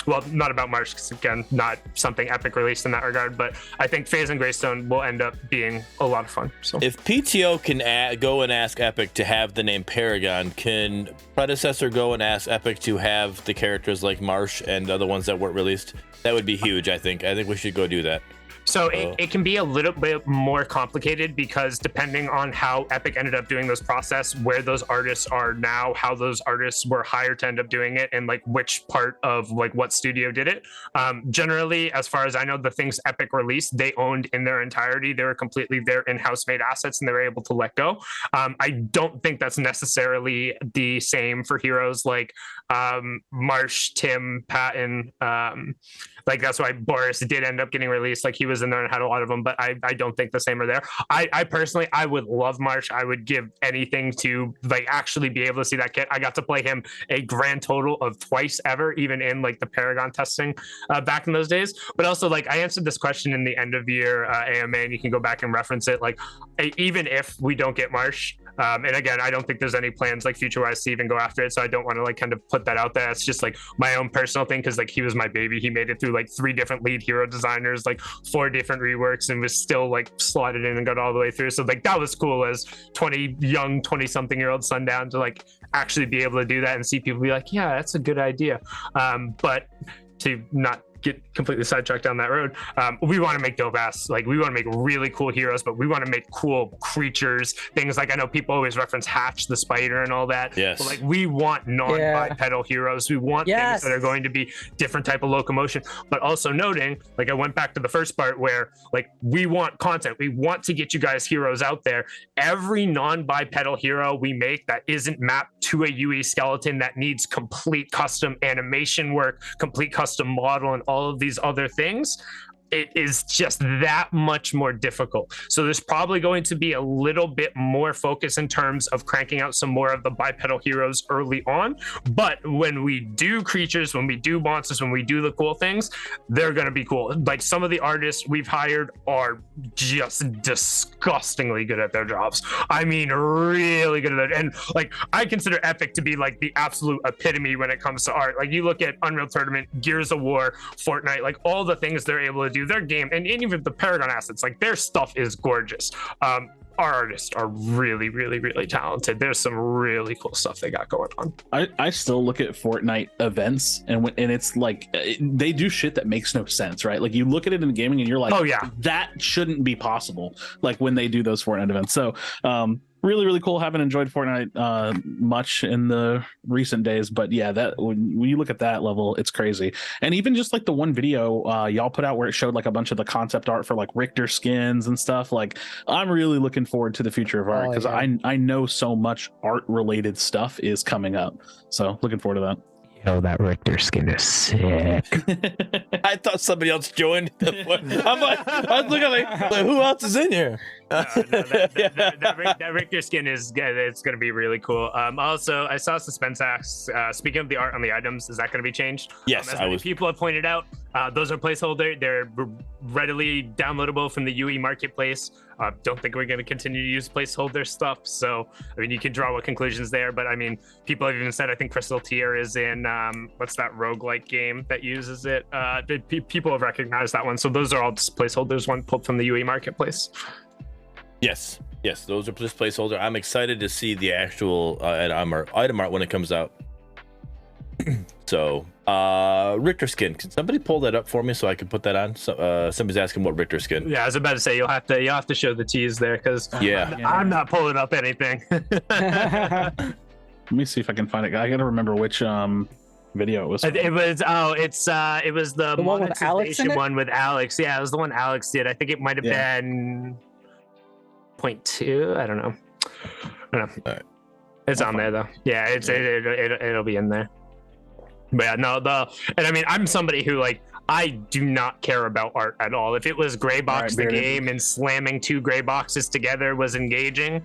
Well, not about Marsh, because again, not something epic released in that regard, but I think FaZe and Greystone will end up being a lot of fun. So if PTO can go and ask Epic to have the name Paragon, can Predecessor go and ask Epic to have the characters like Marsh and other ones that weren't released? That would be huge, I think. I think we should go do that. So it can be a little bit more complicated, because depending on how Epic ended up doing this process, where those artists are now, how those artists were hired to end up doing it, and like which part of like what studio did it. Generally, as far as I know, the things Epic released, they owned in their entirety. They were completely their in-house made assets, and they were able to let go. I don't think that's necessarily the same for heroes like Marsh, Tim, Patton. Like that's why Boris did end up getting released. Like he was in there and had a lot of them, but I don't think the same are there. I personally, I would love Marsh. I would give anything to like actually be able to see that kit. I got to play him a grand total of twice ever, even in like the Paragon testing back in those days. But also like I answered this question in the end of year AMA, and you can go back and reference it. Like even if we don't get Marsh, and again, I don't think there's any plans like future-wise to even go after it, so I don't want to like kind of put that out there. It's just like my own personal thing, because like he was my baby. He made it through like 3 different lead hero designers, like 4 different reworks, and was still like slotted in and got all the way through. So like that was cool as 20-something year old Sundown to like actually be able to do that and see people be like, yeah, that's a good idea. But to not get completely sidetracked down that road. We want to make dope ass, like we want to make really cool heroes, but we want to make cool creatures, things like, I know people always reference Hatch the spider and all that. Yes. But like we want non-bipedal heroes. We want things that are going to be different type of locomotion, but also noting, like I went back to the first part where like we want content. We want to get you guys heroes out there. Every non-bipedal hero we make that isn't mapped to a UE skeleton, that needs complete custom animation work, complete custom model, and all of these other things, it is just that much more difficult. So there's probably going to be a little bit more focus in terms of cranking out some more of the bipedal heroes early on. But when we do creatures, when we do monsters, when we do the cool things, they're going to be cool. Like some of the artists we've hired are just disgustingly good at their jobs. I mean, really good at it. And like, I consider Epic to be like the absolute epitome when it comes to art. Like you look at Unreal Tournament, Gears of War, Fortnite, like all the things they're able to do, their game, and even the Paragon assets, like their stuff is gorgeous. Our artists are really, really, really talented. There's some really cool stuff they got going on. I still look at Fortnite events and it's like they do shit that makes no sense, right? Like you look at it in gaming and you're like, oh yeah, that shouldn't be possible. Like when they do those Fortnite events. So really, really cool. Haven't enjoyed Fortnite much in the recent days, but yeah, that when you look at that level, it's crazy. And even just like the one video y'all put out where it showed like a bunch of the concept art for like Richter skins and stuff. Like I'm really looking forward to the future of art because I know so much art related stuff is coming up. So looking forward to that. Yo, that Richter skin is sick. I thought somebody else joined. I'm like, I was looking like who else is in here? That Richter skin it's going to be really cool. Also, I saw Suspense asks, speaking of the art on the items, is that going to be changed? Yes, as many people have pointed out, those are placeholder. They're readily downloadable from the UE marketplace. Don't think we're going to continue to use placeholder stuff. So, I mean, you can draw what conclusions there, but I mean, people have even said, I think Crystal Tier is in, what's that roguelike game that uses it? People have recognized that one. So those are all just placeholders, one pulled from the UE marketplace. Yes, those are just placeholder. I'm excited to see the actual item art when it comes out. So, Richter skin. Can somebody pull that up for me so I can put that on? So, somebody's asking what Richter skin. Yeah, I was about to say you'll have to show the tease there because I'm not pulling up anything. Let me see if I can find it. I got to remember which video it was. It was the one with Alex in it? One with Alex. Yeah, it was the one Alex did. I think it might have been 0.2. I don't know. All right. It's on there though. Yeah, it'll be in there. But yeah, no, and I mean, I'm somebody who like I do not care about art at all. If it was gray box the game and slamming two gray boxes together was engaging,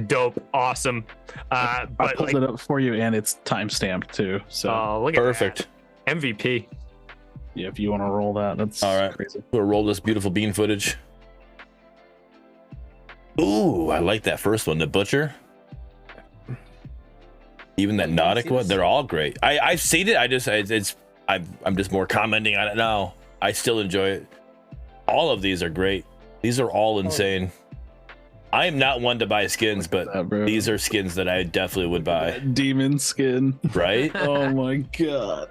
dope, awesome. I pulled it up for you and it's timestamped too. So look at perfect. That. MVP. Yeah, if you want to roll that, that's all right. Crazy. We'll roll this beautiful bean footage. Ooh, I like that first one, the butcher. Even that Nautic one, they're all great. I've seen it. I'm just more commenting on it now. I still enjoy it. All of these are great. These are all insane. I am not one to buy skins, but these are skins that I definitely would buy. That demon skin, right? Oh my god.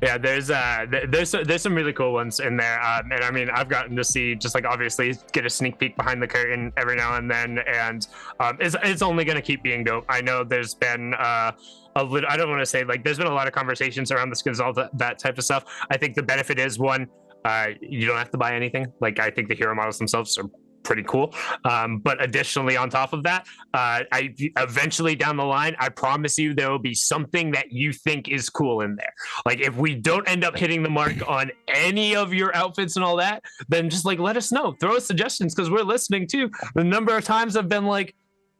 Yeah, there's some really cool ones in there, and I mean I've gotten to see just like obviously get a sneak peek behind the curtain every now and then, and it's only going to keep being dope. I know there's been a little, I don't want to say like there's been a lot of conversations around the skins, all that type of stuff. I think the benefit is one, you don't have to buy anything. Like I think the hero models themselves are pretty cool, but additionally on top of that, I eventually down the line, I promise you there will be something that you think is cool in there. Like if we don't end up hitting the mark on any of your outfits and all that, then just like let us know, throw us suggestions because we're listening too. The number of times I've been like,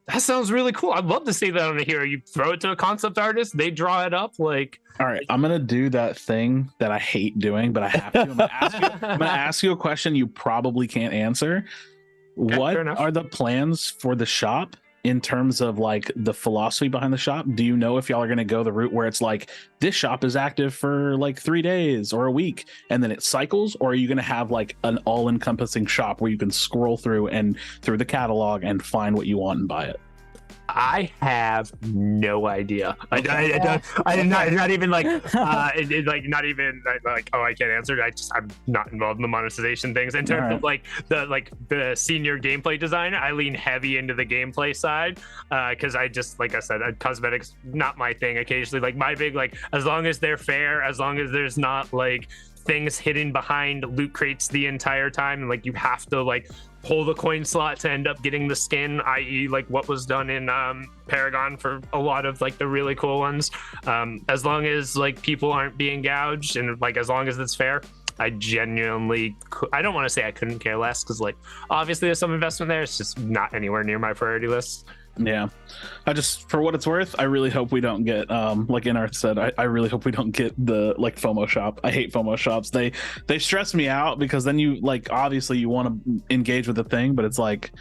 that sounds really cool, I'd love to see that on a hero. You throw it to a concept artist, they draw it up. Like, all right, I'm gonna do that thing that I hate doing, but I have to. I'm gonna ask you a question you probably can't answer. Okay, what are the plans for the shop in terms of like the philosophy behind the shop? Do you know if y'all are going to go the route where it's like this shop is active for like 3 days or a week and then it cycles, or are you going to have like an all-encompassing shop where you can scroll through the catalog and find what you want and buy it? I have no idea. I did not even like not even like, oh, I can't answer. I'm not involved in the monetization things. In terms of like the senior gameplay designer, I lean heavy into the gameplay side because I just, like I said, cosmetics not my thing. Occasionally, like my big, like, as long as they're fair, as long as there's not like things hidden behind loot crates the entire time, and like you have to like pull the coin slot to end up getting the skin, i.e. like what was done in Paragon for a lot of like the really cool ones. As long as like people aren't being gouged, and like as long as it's fair, I genuinely I don't want to say I couldn't care less, because like obviously there's some investment there. It's just not anywhere near my priority list. Yeah, I just, for what it's worth, I really hope we don't get like Inarth said, I really hope we don't get the like FOMO shop. I hate FOMO shops. They stress me out, because then you like, obviously you want to engage with the thing, but it's like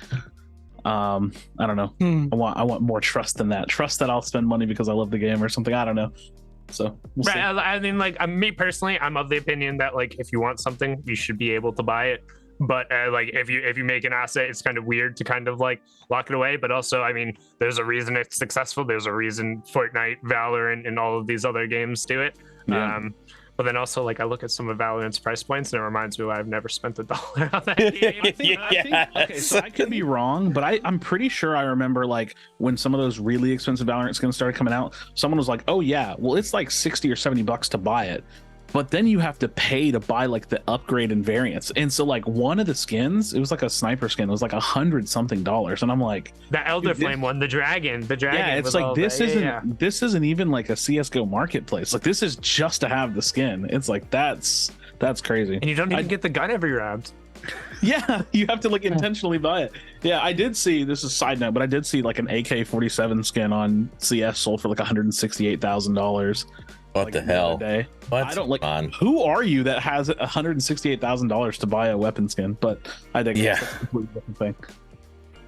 I don't know. I want more trust than that. Trust that I'll spend money because I love the game or something. I don't know. So we'll see. I mean, like me personally, I'm of the opinion that like if you want something, you should be able to buy it. But like if you make an asset, it's kind of weird to kind of like lock it away. But also, I mean, there's a reason it's successful. There's a reason Fortnite, Valorant, and all of these other games do it. Yeah. But then also, like, I look at some of Valorant's price points, and it reminds me why I've never spent $1 on that game. I think, okay, so I could be wrong, but I'm pretty sure I remember like when some of those really expensive Valorant skins started coming out, someone was like, "Oh yeah, well it's like $60 or $70 to buy it." But then you have to pay to buy like the upgrade and variants. And so like one of the skins, it was like a sniper skin, it was like $100 something. And I'm like, the Elder Flame one, the dragon. Yeah, it's like this isn't even like a CSGO marketplace. Like this is just to have the skin. It's like that's crazy. And you don't even get the gun every round. Yeah, you have to like intentionally buy it. Yeah, I did see, this is a side note, but I did see like an AK-47 skin on CS sold for like $168,000. What like the hell? I don't like. Who are you that has $168,000 to buy a weapon skin? But I think that's a completely different thing.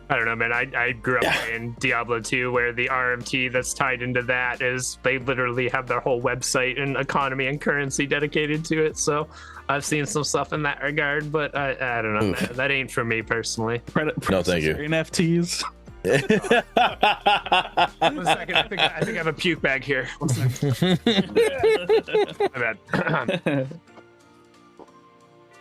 I don't know, man. I grew up playing Diablo 2, where the RMT that's tied into that is they literally have their whole website and economy and currency dedicated to it. So I've seen some stuff in that regard, but I don't know. That ain't for me personally. No, thank you. NFTs. 1 second. I think I have a puke bag here. 1 second. My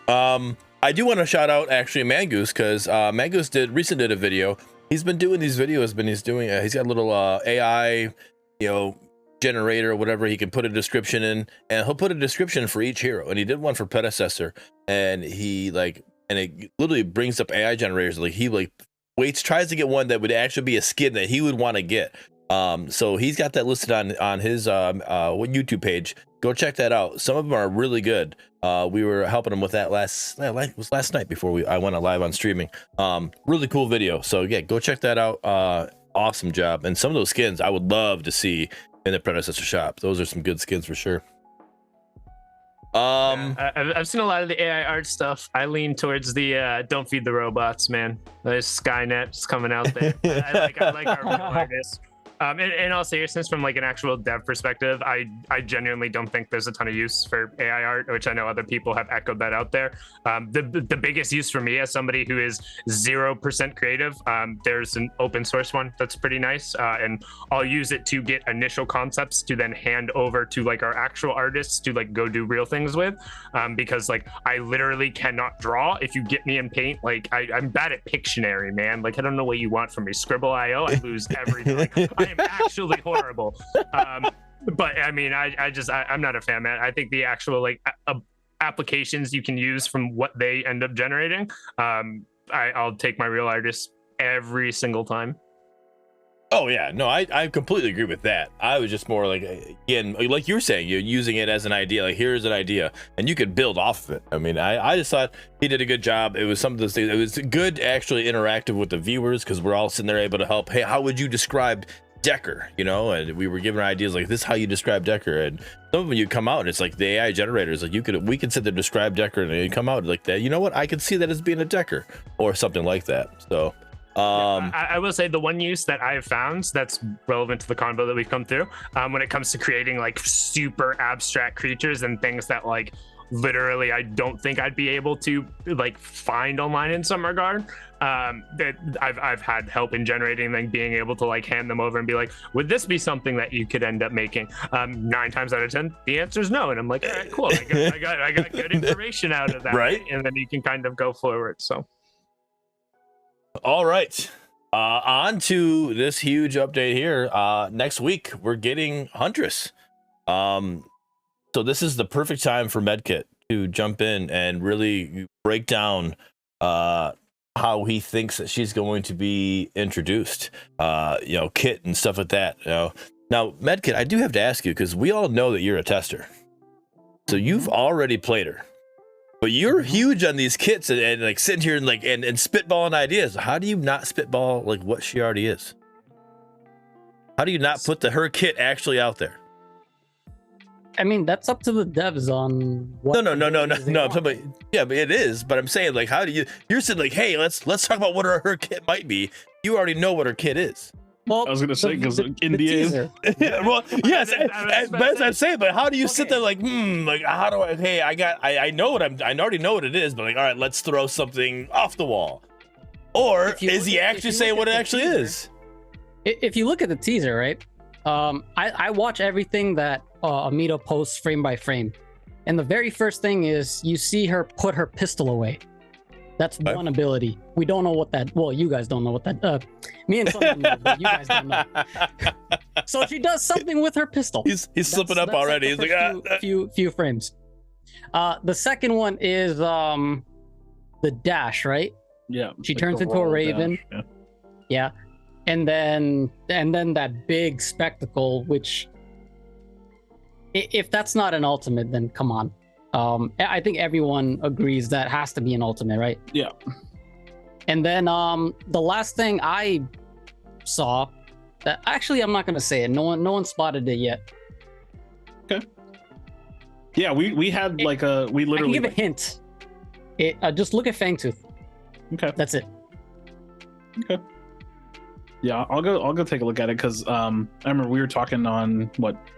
bad. I do want to shout out actually Mangoose, because Mangoose recently did a video. He's been doing these videos, but he's got a little AI, generator or whatever he can put a description in, and he'll put a description for each hero. And he did one for Predecessor, and it literally brings up AI generators. Like he tries to get one that would actually be a skin that he would want to get. So he's got that listed on his YouTube page. Go check that out. Some of them are really good. We were helping him with that last night before I went live on streaming. Really cool video. So yeah, go check that out. Awesome job. And some of those skins I would love to see in the Predecessor shop. Those are some good skins for sure. I've seen a lot of the AI art stuff. I lean towards the don't feed the robots, man. There's Skynet's coming out there. I like our real artists. In all seriousness, from like an actual dev perspective, I genuinely don't think there's a ton of use for AI art, which I know other people have echoed that out there. The biggest use for me as somebody who is 0% creative, there's an open source one that's pretty nice, and I'll use it to get initial concepts to then hand over to like our actual artists to like go do real things with, because like I literally cannot draw. If you get me in paint, like I'm bad at Pictionary, man. Like I don't know what you want from me. Scribble.io, I lose everything. Like, I am actually horrible. But I mean, I'm not a fan, man. I think the actual like applications you can use from what they end up generating, I'll take my real artists every single time. Oh yeah, no, I completely agree with that. I was just more like, again, like you were saying, you're using it as an idea. Like here's an idea, and you could build off of it. I mean, I just thought he did a good job. It was some of those things. It was good, actually interactive with the viewers, because we're all sitting there able to help. Hey, how would you describe Decker? And we were giving ideas like this is how you describe Decker, and some of them you come out and it's like the AI generators, like we could sit there describe Decker, and you come out like that. You know what? I could see that as being a Decker or something like that. So. I will say the one use that I've found that's relevant to the convo that we've come through, when it comes to creating like super abstract creatures and things that like literally I don't think I'd be able to like find online in some regard. That I've had help in generating, then being able to like hand them over and be like, would this be something that you could end up making? 9 times out of 10, the answer is no, and I'm like, all right, cool. I got good information out of that, right? And then you can kind of go forward. So, all right, on to this huge update here. Next week we're getting Huntress. So this is the perfect time for Medkit to jump in and really break down how he thinks that she's going to be introduced, kit and stuff like that. Now, Medkit, I do have to ask you, because we all know that you're a tester, so you've already played her, but you're huge on these kits and like sitting here and like and spitballing ideas. How do you not spitball like what she already is? How do you not put her kit actually out there? I mean, that's up to the devs on what. No. I'm talking about, yeah, but it is. But I'm saying, like, how do you're sitting like, hey, let's talk about what her kit might be. You already know what her kit is. Well, I was gonna say because India is. Well, yes, that's what I'm saying. But how do you sit there like, like, how do I? Hey, I know what I already know what it is. But like, all right, let's throw something off the wall. Or is he actually saying what it actually is? If you look at the teaser, right? I watch everything that Amito posts frame by frame, and the very first thing is you see her put her pistol away. That's one ability. We don't know what that. Well, you guys don't know what that. Me and Sundown know, but you guys don't know. So she does something with her pistol. He's slipping up already. He's like few frames. The second one is the dash, right? Yeah. She turns into a raven. Yeah. And then that big spectacle, which if that's not an ultimate, then come on. I think everyone agrees that has to be an ultimate, right? Yeah. And then the last thing I saw, that actually I'm not gonna say it. No one spotted it yet. Okay. Yeah, we had we literally. I can give a hint. Just look at Fangtooth. Okay. That's it. Okay. Yeah, I'll go take a look at it because I remember we were talking on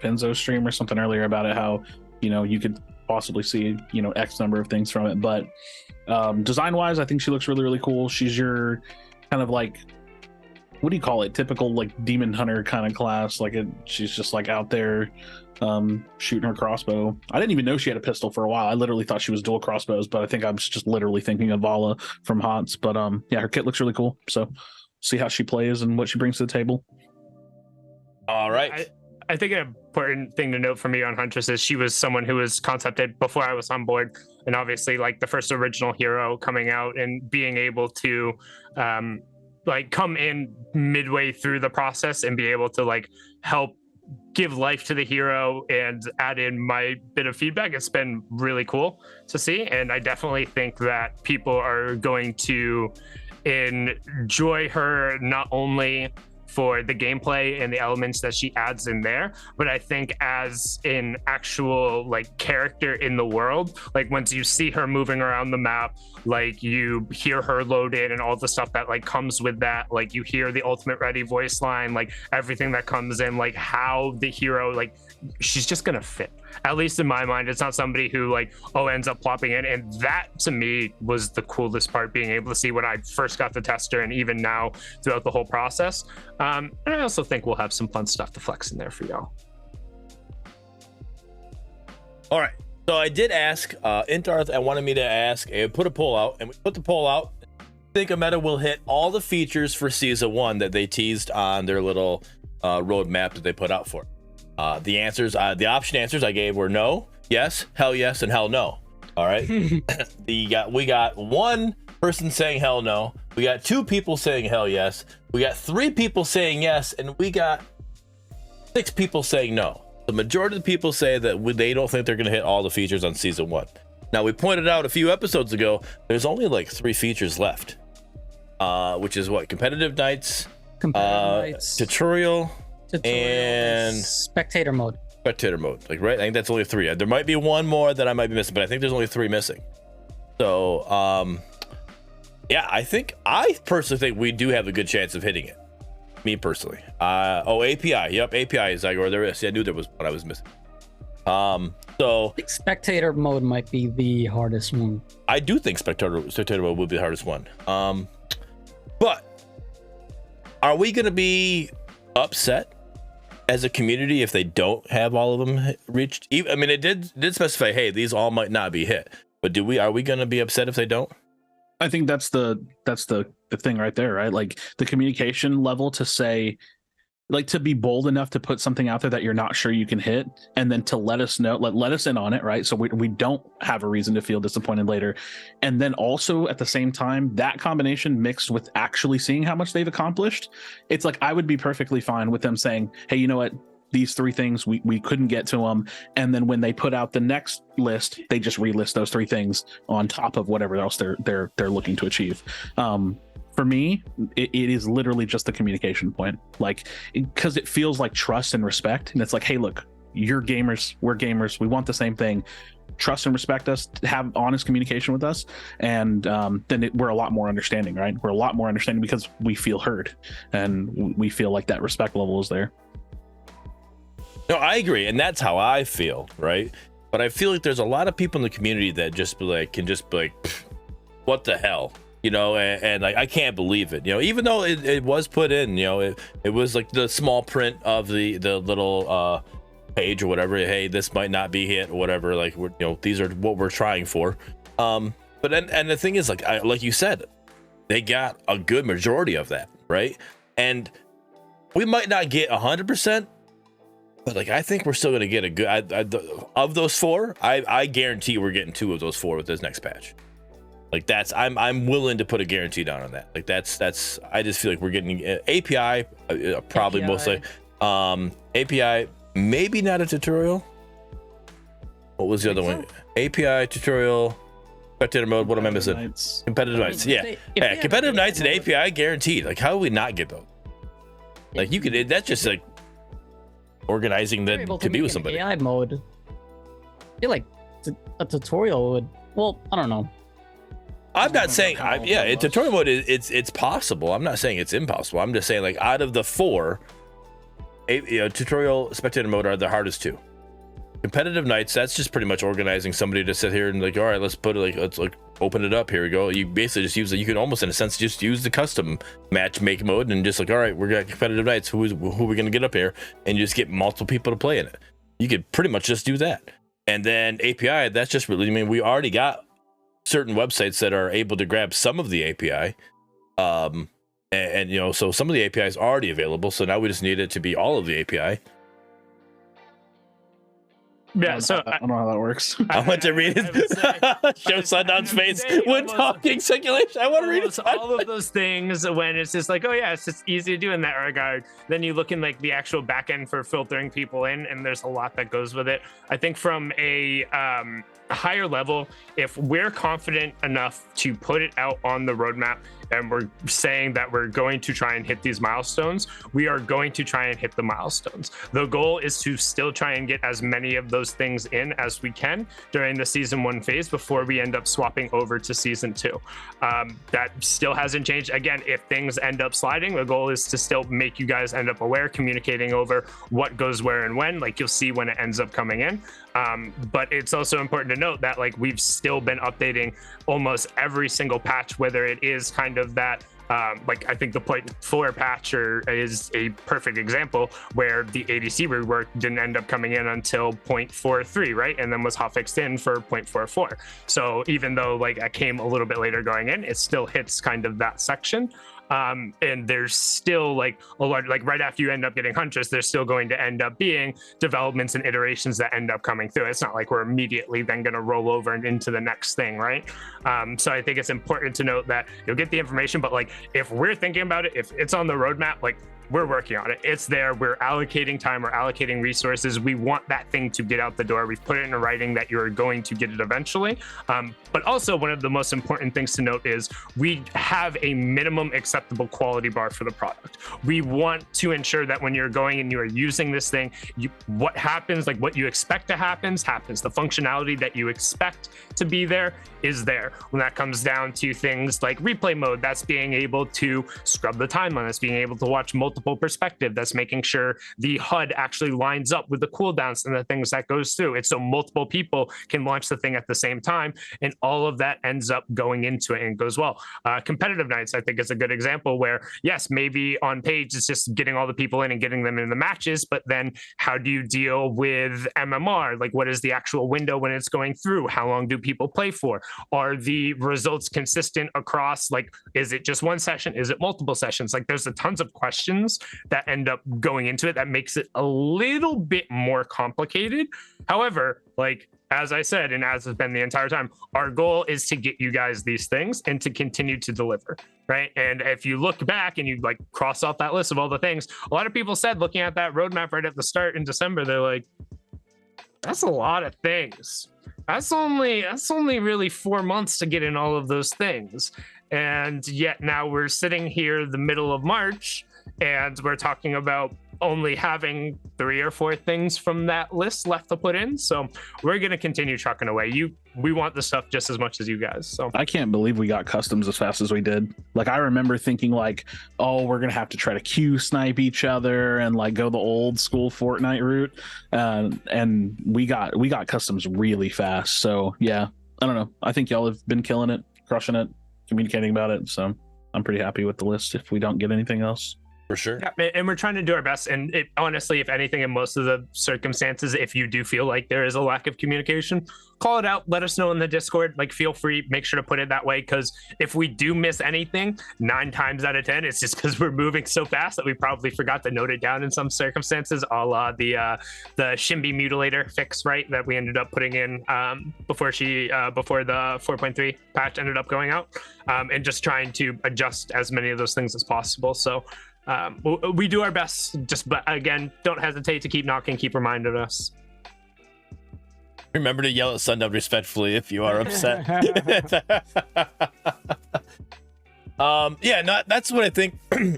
Benzo's stream or something earlier about it, how you could possibly see X number of things from it, but design wise I think she looks really, really cool. She's your kind of like, what do you call it, typical like demon hunter kind of class. She's just like out there shooting her crossbow. I didn't even know she had a pistol for a while. I literally thought she was dual crossbows, but I think I was just literally thinking of Vala from HOTS. But yeah, her kit looks really cool, so see how she plays and what she brings to the table. All right. I think an important thing to note for me on Huntress is she was someone who was concepted before I was on board, and obviously like the first original hero coming out and being able to come in midway through the process and be able to like help give life to the hero and add in my bit of feedback. It's been really cool to see, and I definitely think that people are going to enjoy her not only for the gameplay and the elements that she adds in there, but I think as an actual like character in the world, like once you see her moving around the map, like you hear her load in and all the stuff that like comes with that, like you hear the ultimate ready voice line, like everything that comes in, like how the hero, like she's just gonna fit. At least in my mind, it's not somebody who like ends up plopping in, and that to me was the coolest part, being able to see when I first got the tester and even now throughout the whole process. And I also think we'll have some fun stuff to flex in there for y'all. All right, so I did ask Intarth, I wanted me to ask, put a poll out, and we put the poll out. I think Ameta will hit all the features for season 1 that they teased on their little roadmap that they put out for it. The answers, the option answers I gave were no, yes, hell yes, and hell no. All right. We got one person saying hell no. We got 2 people saying hell yes. We got 3 people saying yes, and we got 6 people saying no. The majority of the people say that they don't think they're going to hit all the features on season 1. Now, we pointed out a few episodes ago, there's only like 3 features left, which is what? Competitive nights, tutorial, and spectator mode. Like, right? I think that's only 3. There might be one more that I might be missing, but I think there's only 3 missing. So yeah, I personally think we do have a good chance of hitting it, me personally. API, yep, API is Zygor. There is. Yeah, I knew there was one I was missing. So I think spectator mode might be the hardest one. I do think spectator mode would be the hardest one. But are we going to be upset as a community if they don't have all of them reached? I mean, it did specify, hey, these all might not be hit. But are we going to be upset if they don't? I think that's the thing right there, right? Like the communication level to say, like, to be bold enough to put something out there that you're not sure you can hit, and then to let us know, let us in on it, right? So we don't have a reason to feel disappointed later. And then also at the same time, that combination mixed with actually seeing how much they've accomplished, it's like I would be perfectly fine with them saying, hey, you know what? These 3 things we couldn't get to them, and then when they put out the next list, they just relist those 3 things on top of whatever else they're looking to achieve. For me, it is literally just the communication point, like, because it feels like trust and respect, and it's like, hey, look, you're gamers, we're gamers, we want the same thing. Trust and respect us, have honest communication with us, and then we're a lot more understanding, right? We're a lot more understanding because we feel heard, and we feel like that respect level is there. No, I agree, and that's how I feel, right? But I feel like there's a lot of people in the community that can just be like, what the hell? You know, and like, I can't believe it, you know, even though it was put in, you know, it was like the small print of the little page or whatever, hey, this might not be hit or whatever, like, you know, these are what we're trying for. But and the thing is, like you said, they got a good majority of that, right? And we might not get 100%, but like, I think we're still gonna get a good of those 4. I guarantee we're getting 2 of those 4 with this next patch. Like, that's I'm willing to put a guarantee down on that. Like, that's I just feel like we're getting API, probably API. mostly API, maybe not a tutorial. What was the other one? API, tutorial, spectator mode. What am I missing? Nights. Competitive nights. Yeah, competitive nights and API guaranteed. Like, how do we not get those? Like, you could. That's just like organizing that to be with somebody. AI mode. I feel like a tutorial would. Well, I don't know. I'm not saying, tutorial mode it's possible. I'm not saying it's impossible. I'm just saying, like, out of the 4, tutorial, spectator mode are the hardest 2. Competitive nights, that's just pretty much organizing somebody to sit here and like, all right, let's open it up. Here we go. You basically just use it. You can almost, in a sense, just use the custom match make mode and just like, all right, we're got competitive nights. Who are we gonna get up here? And you just get multiple people to play in it. You could pretty much just do that. And then API, that's just really, I mean, we already got certain websites that are able to grab some of the API, and you know, so some of the API is already available, so now we just need it to be all of the API. Yeah, so I don't know how that works. I want to read it. Show Sundown's face when talking simulation. I want to read it. All of those things when it's just like, oh yeah, it's just easy to do in that regard. Then you look in like the actual back end for filtering people in, and there's a lot that goes with it. I think from a higher level, if we're confident enough to put it out on the roadmap and we're saying that we're going to try and hit these milestones, we are going to try and hit the milestones. The goal is to still try and get as many of those things in as we can during the season 1 phase before we end up swapping over to season 2. That still hasn't changed. Again, if things end up sliding, the goal is to still make you guys end up aware, communicating over what goes where and when. Like, you'll see when it ends up coming in. But it's also important to note that like we've still been updating almost every single patch, whether it is kind of that like I think the 0.4 patch is a perfect example where the ADC rework didn't end up coming in until 0.43, right? And then was hotfixed in for 0.44. So even though like I came a little bit later going in, it still hits kind of that section. And there's still like a lot, like right after you end up getting Huntress, there's still going to end up being developments and iterations that end up coming through. It's not like we're immediately then going to roll over and into the next thing, right? So I think it's important to note that you'll get the information, but like if we're thinking about it, if it's on the roadmap, like we're working on it. It's there. We're allocating time. We're allocating resources. We want that thing to get out the door. We've put it in writing that you're going to get it eventually. But also one of the most important things to note is we have a minimum acceptable quality bar for the product. We want to ensure that when you're going and you are using this thing, what happens, like what you expect to happens. The functionality that you expect to be there is there. When that comes down to things like replay mode, that's being able to scrub the timeline, that's being able to watch multiple multiple perspective, that's making sure the HUD actually lines up with the cooldowns and the things that goes through. It's so multiple people can launch the thing at the same time, and all of that ends up going into it and goes well. Competitive nights, I think, is a good example where, yes, maybe on page it's just getting all the people in and getting them in the matches, but then how do you deal with MMR? Like, what is the actual window when it's going through? How long do people play for? Are the results consistent across, like, is it just one session? Is it multiple sessions? Like, there's a tons of questions that end up going into it that makes it a little bit more complicated. However, like, as I said, and as has been the entire time, our goal is to get you guys these things and to continue to deliver, right? And if you look back and you like cross off that list of all the things, a lot of people said, looking at that roadmap right at the start in December, they're like, that's a lot of things. That's only really 4 months to get in all of those things. And yet now we're sitting here the middle of March and we're talking about only having 3 or 4 things from that list left to put in. So we're going to continue trucking away. We want the stuff just as much as you guys. So I can't believe we got customs as fast as we did. Like, I remember thinking like, oh, we're going to have to try to Q snipe each other and like go the old school Fortnite route. And we got customs really fast. So yeah, I don't know. I think y'all have been killing it, crushing it, communicating about it. So I'm pretty happy with the list if we don't get anything else. For sure. Yeah, and we're trying to do our best. And honestly, if anything, in most of the circumstances, if you do feel like there is a lack of communication, call it out. Let us know in the Discord. Like, feel free. Make sure to put it that way. Because if we do miss anything, 9 times out of 10, it's just because we're moving so fast that we probably forgot to note it down in some circumstances, a la the Shimby Mutilator fix, right, that we ended up putting in before the 4.3 patch ended up going out, and just trying to adjust as many of those things as possible. So we do our best, but again, don't hesitate to keep knocking, keep reminding us. Remember to yell at Sundown respectfully if you are upset. That's what I think.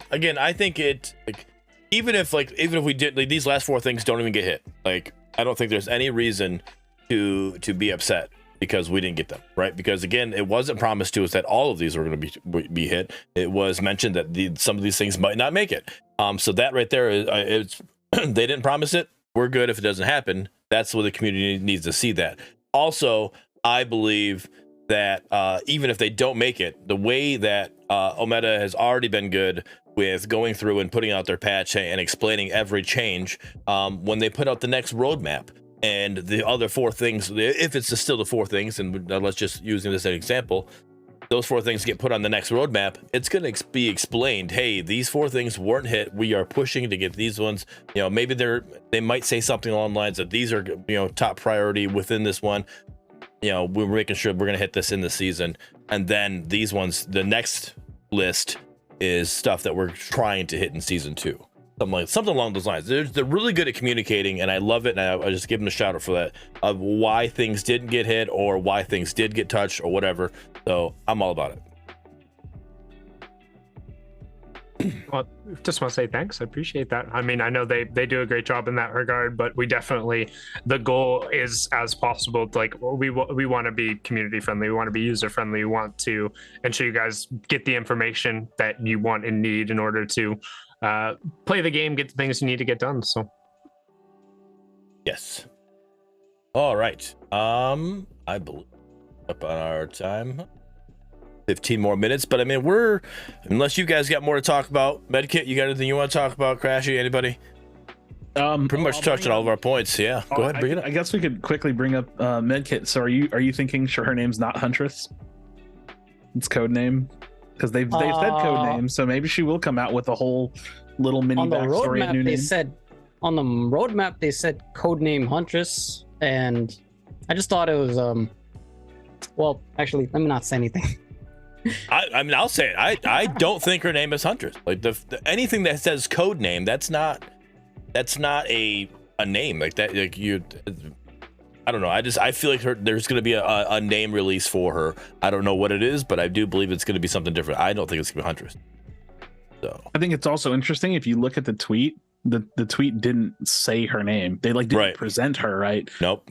Again, I think it, like, even if we did, like, these last 4 things don't even get hit, like, I don't think there's any reason to be upset because we didn't get them, right? Because again, it wasn't promised to us that all of these were going to be hit. It was mentioned that some of these things might not make it. So that right there is, it's they didn't promise it. We're good if it doesn't happen. That's what the community needs to see. That also, I believe that even if they don't make it, the way that Omega has already been good with going through and putting out their patch and explaining every change, when they put out the next roadmap and the other 4 things, if it's still the 4 things, and let's just using this as an example, those 4 things get put on the next roadmap, it's going to be explained, hey, these 4 things weren't hit, we are pushing to get these ones. You know, maybe they might say something along the lines that these are, you know, top priority within this one. You know, we're making sure we're going to hit this in the season, and then these ones, the next list is stuff that we're trying to hit in season 2. Something along those lines. They're really good at communicating, and I love it. And I just give them a shout out for that, of why things didn't get hit or why things did get touched or whatever. So I'm all about it. Well, just want to say thanks. I appreciate that. I mean, I know they do a great job in that regard, but we definitely, the goal is as possible. Like, we want to be community friendly. We want to be user friendly. We want to ensure you guys get the information that you want and need in order to play the game, get the things you need to get done. So yes. All right. I believe up on our time, 15 more minutes, but I mean, unless you guys got more to talk about. Medkit, you got anything you want to talk about? Crashy, anybody? Pretty much touched on all of our points. Yeah, go ahead, bring it up. I guess we could quickly bring up Medkit. So are you thinking sure her name's not Huntress? It's code name, because they've said code name, so maybe she will come out with a whole little mini on the backstory. roadmap, on the roadmap they said codename Huntress, and I just thought it was well, actually, let me not say anything. I mean, I'll say it. I don't think her name is Huntress. Like, anything that says code name, that's not a name like that. Like, I don't know. I feel like there's going to be a name release for her. I don't know what it is, but I do believe it's going to be something different. I don't think it's going to be Huntress. So I think it's also interesting if you look at the tweet. the tweet didn't say her name. They like didn't Right. present her, right? Nope.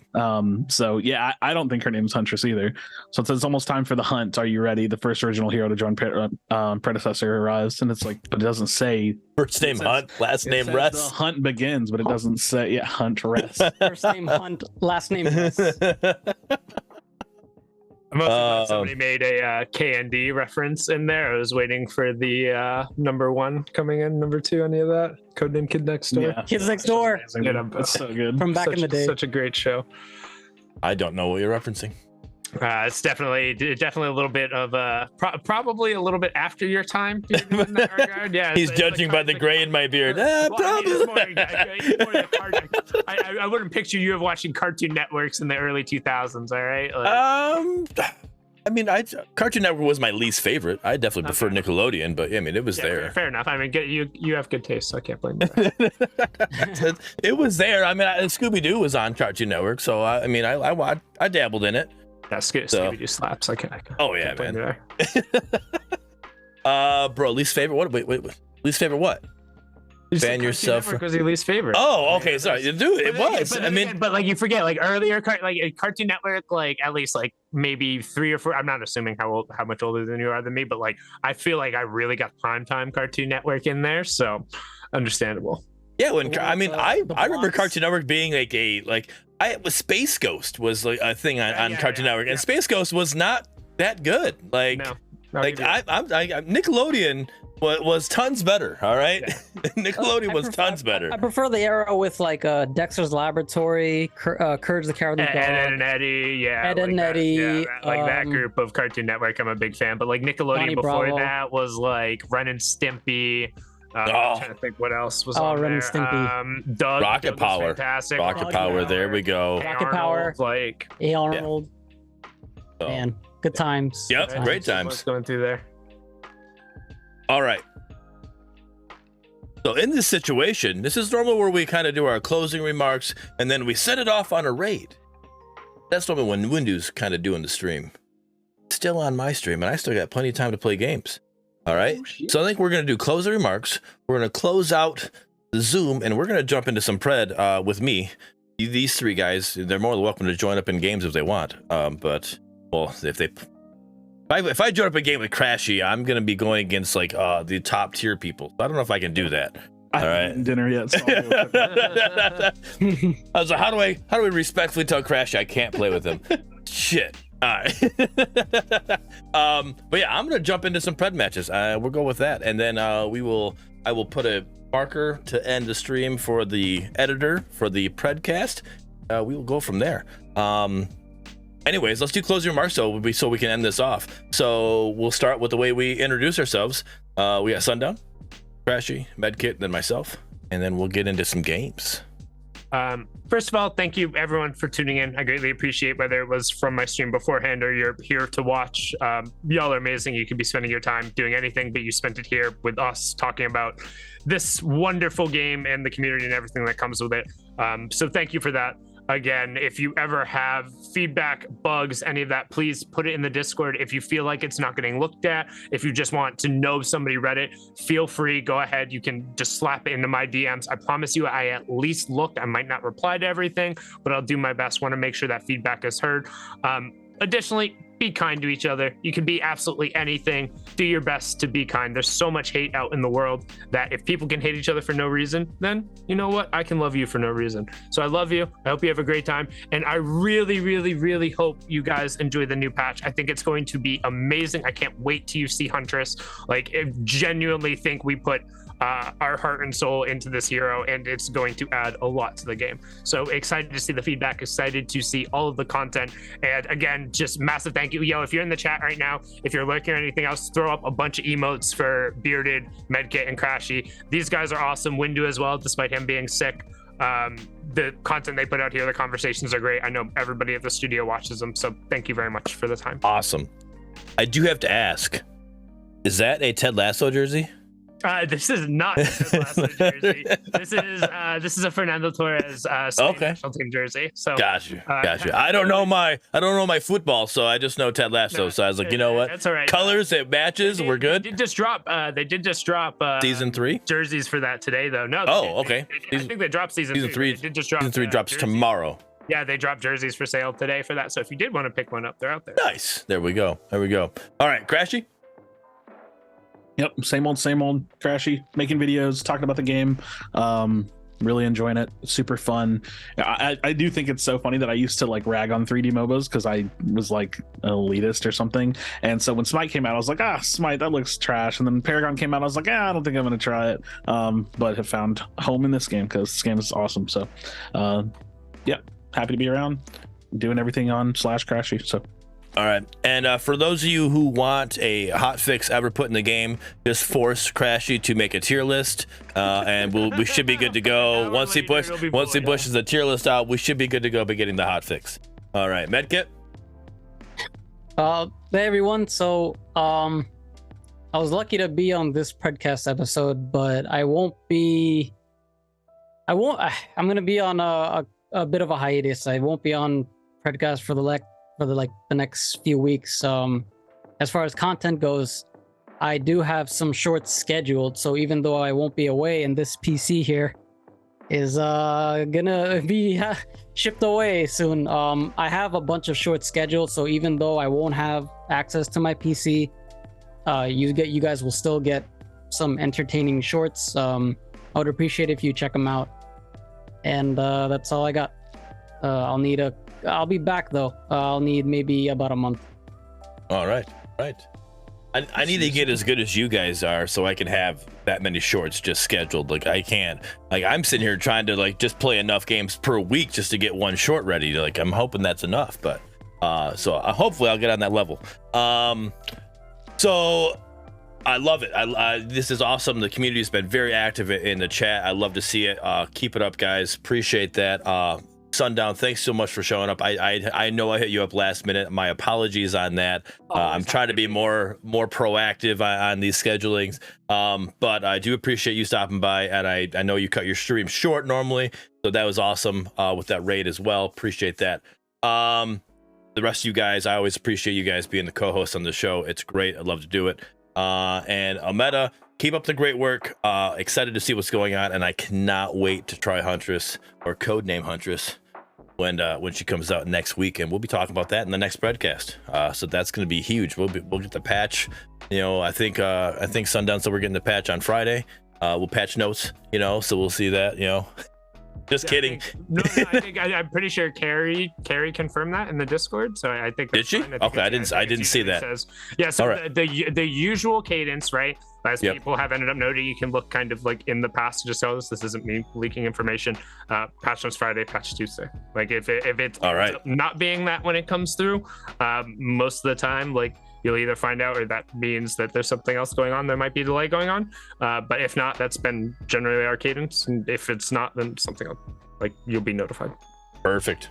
So yeah, I don't think her name's Huntress either. So it's almost time for the hunt. Are you ready? The first original hero to join Predecessor arrives, and it's like, but it doesn't say First name says- Hunt, last it name says Russ. The hunt begins, but it doesn't say Huntress. First name Hunt, last name Russ. I'm also glad somebody made a KND reference in there. I was waiting for the number 1 coming in, number 2, any of that? Codename Kid Next Door. Yeah. Kids Next Door That's so good. from back in the day. Such a great show. I don't know what you're referencing. It's definitely a little bit of probably a little bit after your time. In that regard. Yeah, He's judging by the gray in my beard. I wouldn't picture you of watching Cartoon Networks in the early 2000s. All right. I mean, Cartoon Network was my least favorite. I definitely prefer Nickelodeon, but I mean, it was there. Fair enough. I mean, you have good taste, so I can't blame you. It was there. I mean, Scooby Doo was on Cartoon Network, so I mean, I dabbled in it. Yeah, Scooby-Doo slaps. I can't Oh yeah, blame you man. there. Bro, least favorite? What? Wait. Least favorite what? You said Ban Cartoon yourself. Network was your least favorite. Oh, okay. Sorry, dude, it was. But I mean, but like you forget, like earlier, Cartoon Network, like at least like maybe 3 or 4. I'm not assuming how much older than you are than me, but like I feel like I really got primetime Cartoon Network in there, so understandable. yeah. I remember blocks. Cartoon Network being Space Ghost was like a thing on Cartoon Network, and Space Ghost was not that good. Like, No, Nickelodeon was tons better. All right, Nickelodeon was tons better. I prefer the era with like Dexter's Laboratory, Courage the Cowardly Dog. Ed and Eddie, Ed and that, Eddie, that group of Cartoon Network, I'm a big fan. But like Nickelodeon Donnie before Bravo. that was like Ren and Stimpy. I'm trying to think what else was on Ren and there. Stimpy. Doug, Rocket Doug was Power. fantastic. Rocket Power. There we go. Hey Rocket Power. Arnold, like Hey Arnold, So, man, good times. Yep, Good times. great what's times. going through there. All right. So in this situation, this is normally where we kind of do our closing remarks, and then we set it off on a raid. That's normally when Windu's kind of doing the stream. Still on my stream, and I still got plenty of time to play games. All right. So I think we're going to do closing remarks. We're going to close out the Zoom, and we're going to jump into some Pred with me. These 3 guys, they're more than welcome to join up in games if they want. But, well, if I join up a game with Crashy, I'm going to be going against like the top tier people. I don't know if I can do that. I All haven't right. eaten dinner yet. So I'll do it. I was like, how do we respectfully tell Crashy I can't play with him? Shit. All right. But yeah, I'm gonna jump into some Pred matches. We'll go with that, and then I will put a marker to end the stream for the editor for the Predcast. We will go from there. Anyways, let's do closing remarks so we can end this off. So we'll start with the way we introduce ourselves. We got Sundown, Crashy, Medkit, then myself, and then we'll get into some games. First of all, thank you everyone for tuning in. I greatly appreciate whether it was from my stream beforehand or you're here to watch. Y'all are amazing. You could be spending your time doing anything, but you spent it here with us talking about this wonderful game and the community and everything that comes with it. So thank you for that. Again, if you ever have feedback, bugs, any of that, please put it in the Discord. If you feel like it's not getting looked at, if you just want to know somebody read it, feel free, go ahead. You can just slap it into my DMs. I promise you, I at least looked. I might not reply to everything, but I'll do my best. Want to make sure that feedback is heard. Additionally, be kind to each other. You can be absolutely anything. Do your best to be kind. There's so much hate out in the world that if people can hate each other for no reason, then you know what? I can love you for no reason. So I love you. I hope you have a great time. And I really, really, really hope you guys enjoy the new patch. I think it's going to be amazing. I can't wait till you see Huntress. Like, I genuinely think we put our heart and soul into this hero, and it's going to add a lot to the game. So excited to see the feedback, excited to see all of the content. And again, just massive thank you. Yo, if you're in the chat right now, if you're lurking or anything else, throw up a bunch of emotes for Bearded, Medkit, and Crashy. These guys are awesome. Windu as well, despite him being sick. The content they put out here, the conversations are great. I know everybody at the studio watches them, so thank you very much for the time. Awesome. I do have to ask, is that a Ted Lasso jersey? This is not a Ted Lasso jersey. This is a Fernando Torres Spain national team jersey. So Gotcha. I don't know my football, so I just know Ted Lasso. So I was like, you know what? That's all right. Colors, it matches. We're good. They did just drop season 3 jerseys for that today, though. No. Okay. I think they dropped season 3. They did just drop. Season 3 drops jerseys. tomorrow. Yeah, they dropped jerseys for sale today for that. So if you did want to pick one up, they're out there. Nice. There we go. All right, Crashy. Yep, same old Crashy, making videos, talking about the game. Really enjoying it. Super fun. I do think it's so funny that I used to like rag on 3D MOBAs because I was like an elitist or something. And so when Smite came out, I was like, Smite, that looks trash. And then Paragon came out, I was like, I don't think I'm going to try it. But have found home in this game because this game is awesome. So, yeah, happy to be around, doing everything on /Crashy. So. All right, and for those of you who want a hot fix ever put in the game, just force Crashy to make a tier list, and we should be good to go. Once he pushes the tier list out, we should be good to go by getting the hot fix. All right, Medkit. Hey everyone. So I was lucky to be on this Predcast episode, but I'm gonna be on a bit of a hiatus. I won't be on Predcast for the next few weeks. As far as content goes, I do have some shorts scheduled, so even though I won't be away and this PC here is gonna be shipped away soon, I have a bunch of shorts scheduled, so even though I won't have access to my PC, you guys will still get some entertaining shorts. I would appreciate if you check them out, and that's all I got. I'll be back though. I'll need maybe about a month. All right. I need to get as good as you guys are so I can have that many shorts just scheduled. Like I can't. Like I'm sitting here trying to like just play enough games per week just to get one short ready. Like I'm hoping that's enough, but so hopefully I'll get on that level. So I love it. This is awesome. The community has been very active in the chat. I love to see it. Keep it up, guys. Appreciate that. Sundown, thanks so much for showing up. I know I hit you up last minute. My apologies on that. I'm trying to be more proactive on these schedulings, but I do appreciate you stopping by, and I know you cut your stream short normally, so that was awesome with that raid as well. Appreciate that. The rest of you guys, I always appreciate you guys being the co-host on the show. It's great. I love to do it. And Almeda, keep up the great work. Excited to see what's going on, and I cannot wait to try Huntress, or Codename Huntress, when she comes out next week, and we'll be talking about that in the next Predcast. So that's going to be huge. We'll get the patch. I think Sundown said we're getting the patch on Friday. We'll patch notes. So we'll see that. Just kidding. I'm pretty sure Carrie confirmed that in the Discord. So I think. Did she? Okay, I didn't see that. Yeah. So right. the usual cadence, right? As people have ended up noting, you can look kind of like in the past to just tell us this isn't me leaking information. Patch notes Friday, patch Tuesday. Like if it's all right, not being that when it comes through, most of the time, like you'll either find out, or that means that there's something else going on. There might be a delay going on, but if not, that's been generally our cadence. And if it's not, then something else, like you'll be notified. Perfect.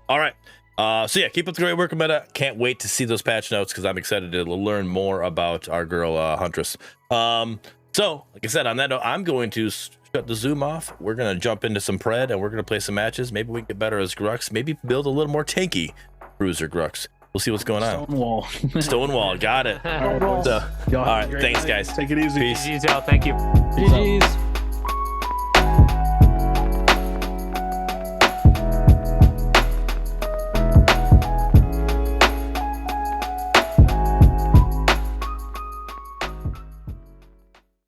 All right. So yeah, keep up the great work, Meta. Can't wait to see those patch notes because I'm excited to learn more about our girl Huntress. So like I said, on that note, I'm going to shut the Zoom off. We're gonna jump into some Pred, and we're gonna play some matches. Maybe we can get better as Grux. Maybe build a little more tanky Bruiser Grux. We'll see what's going on. Stonewall, got it. All right, thanks guys. Take it easy. Peace. Thank you. GG's.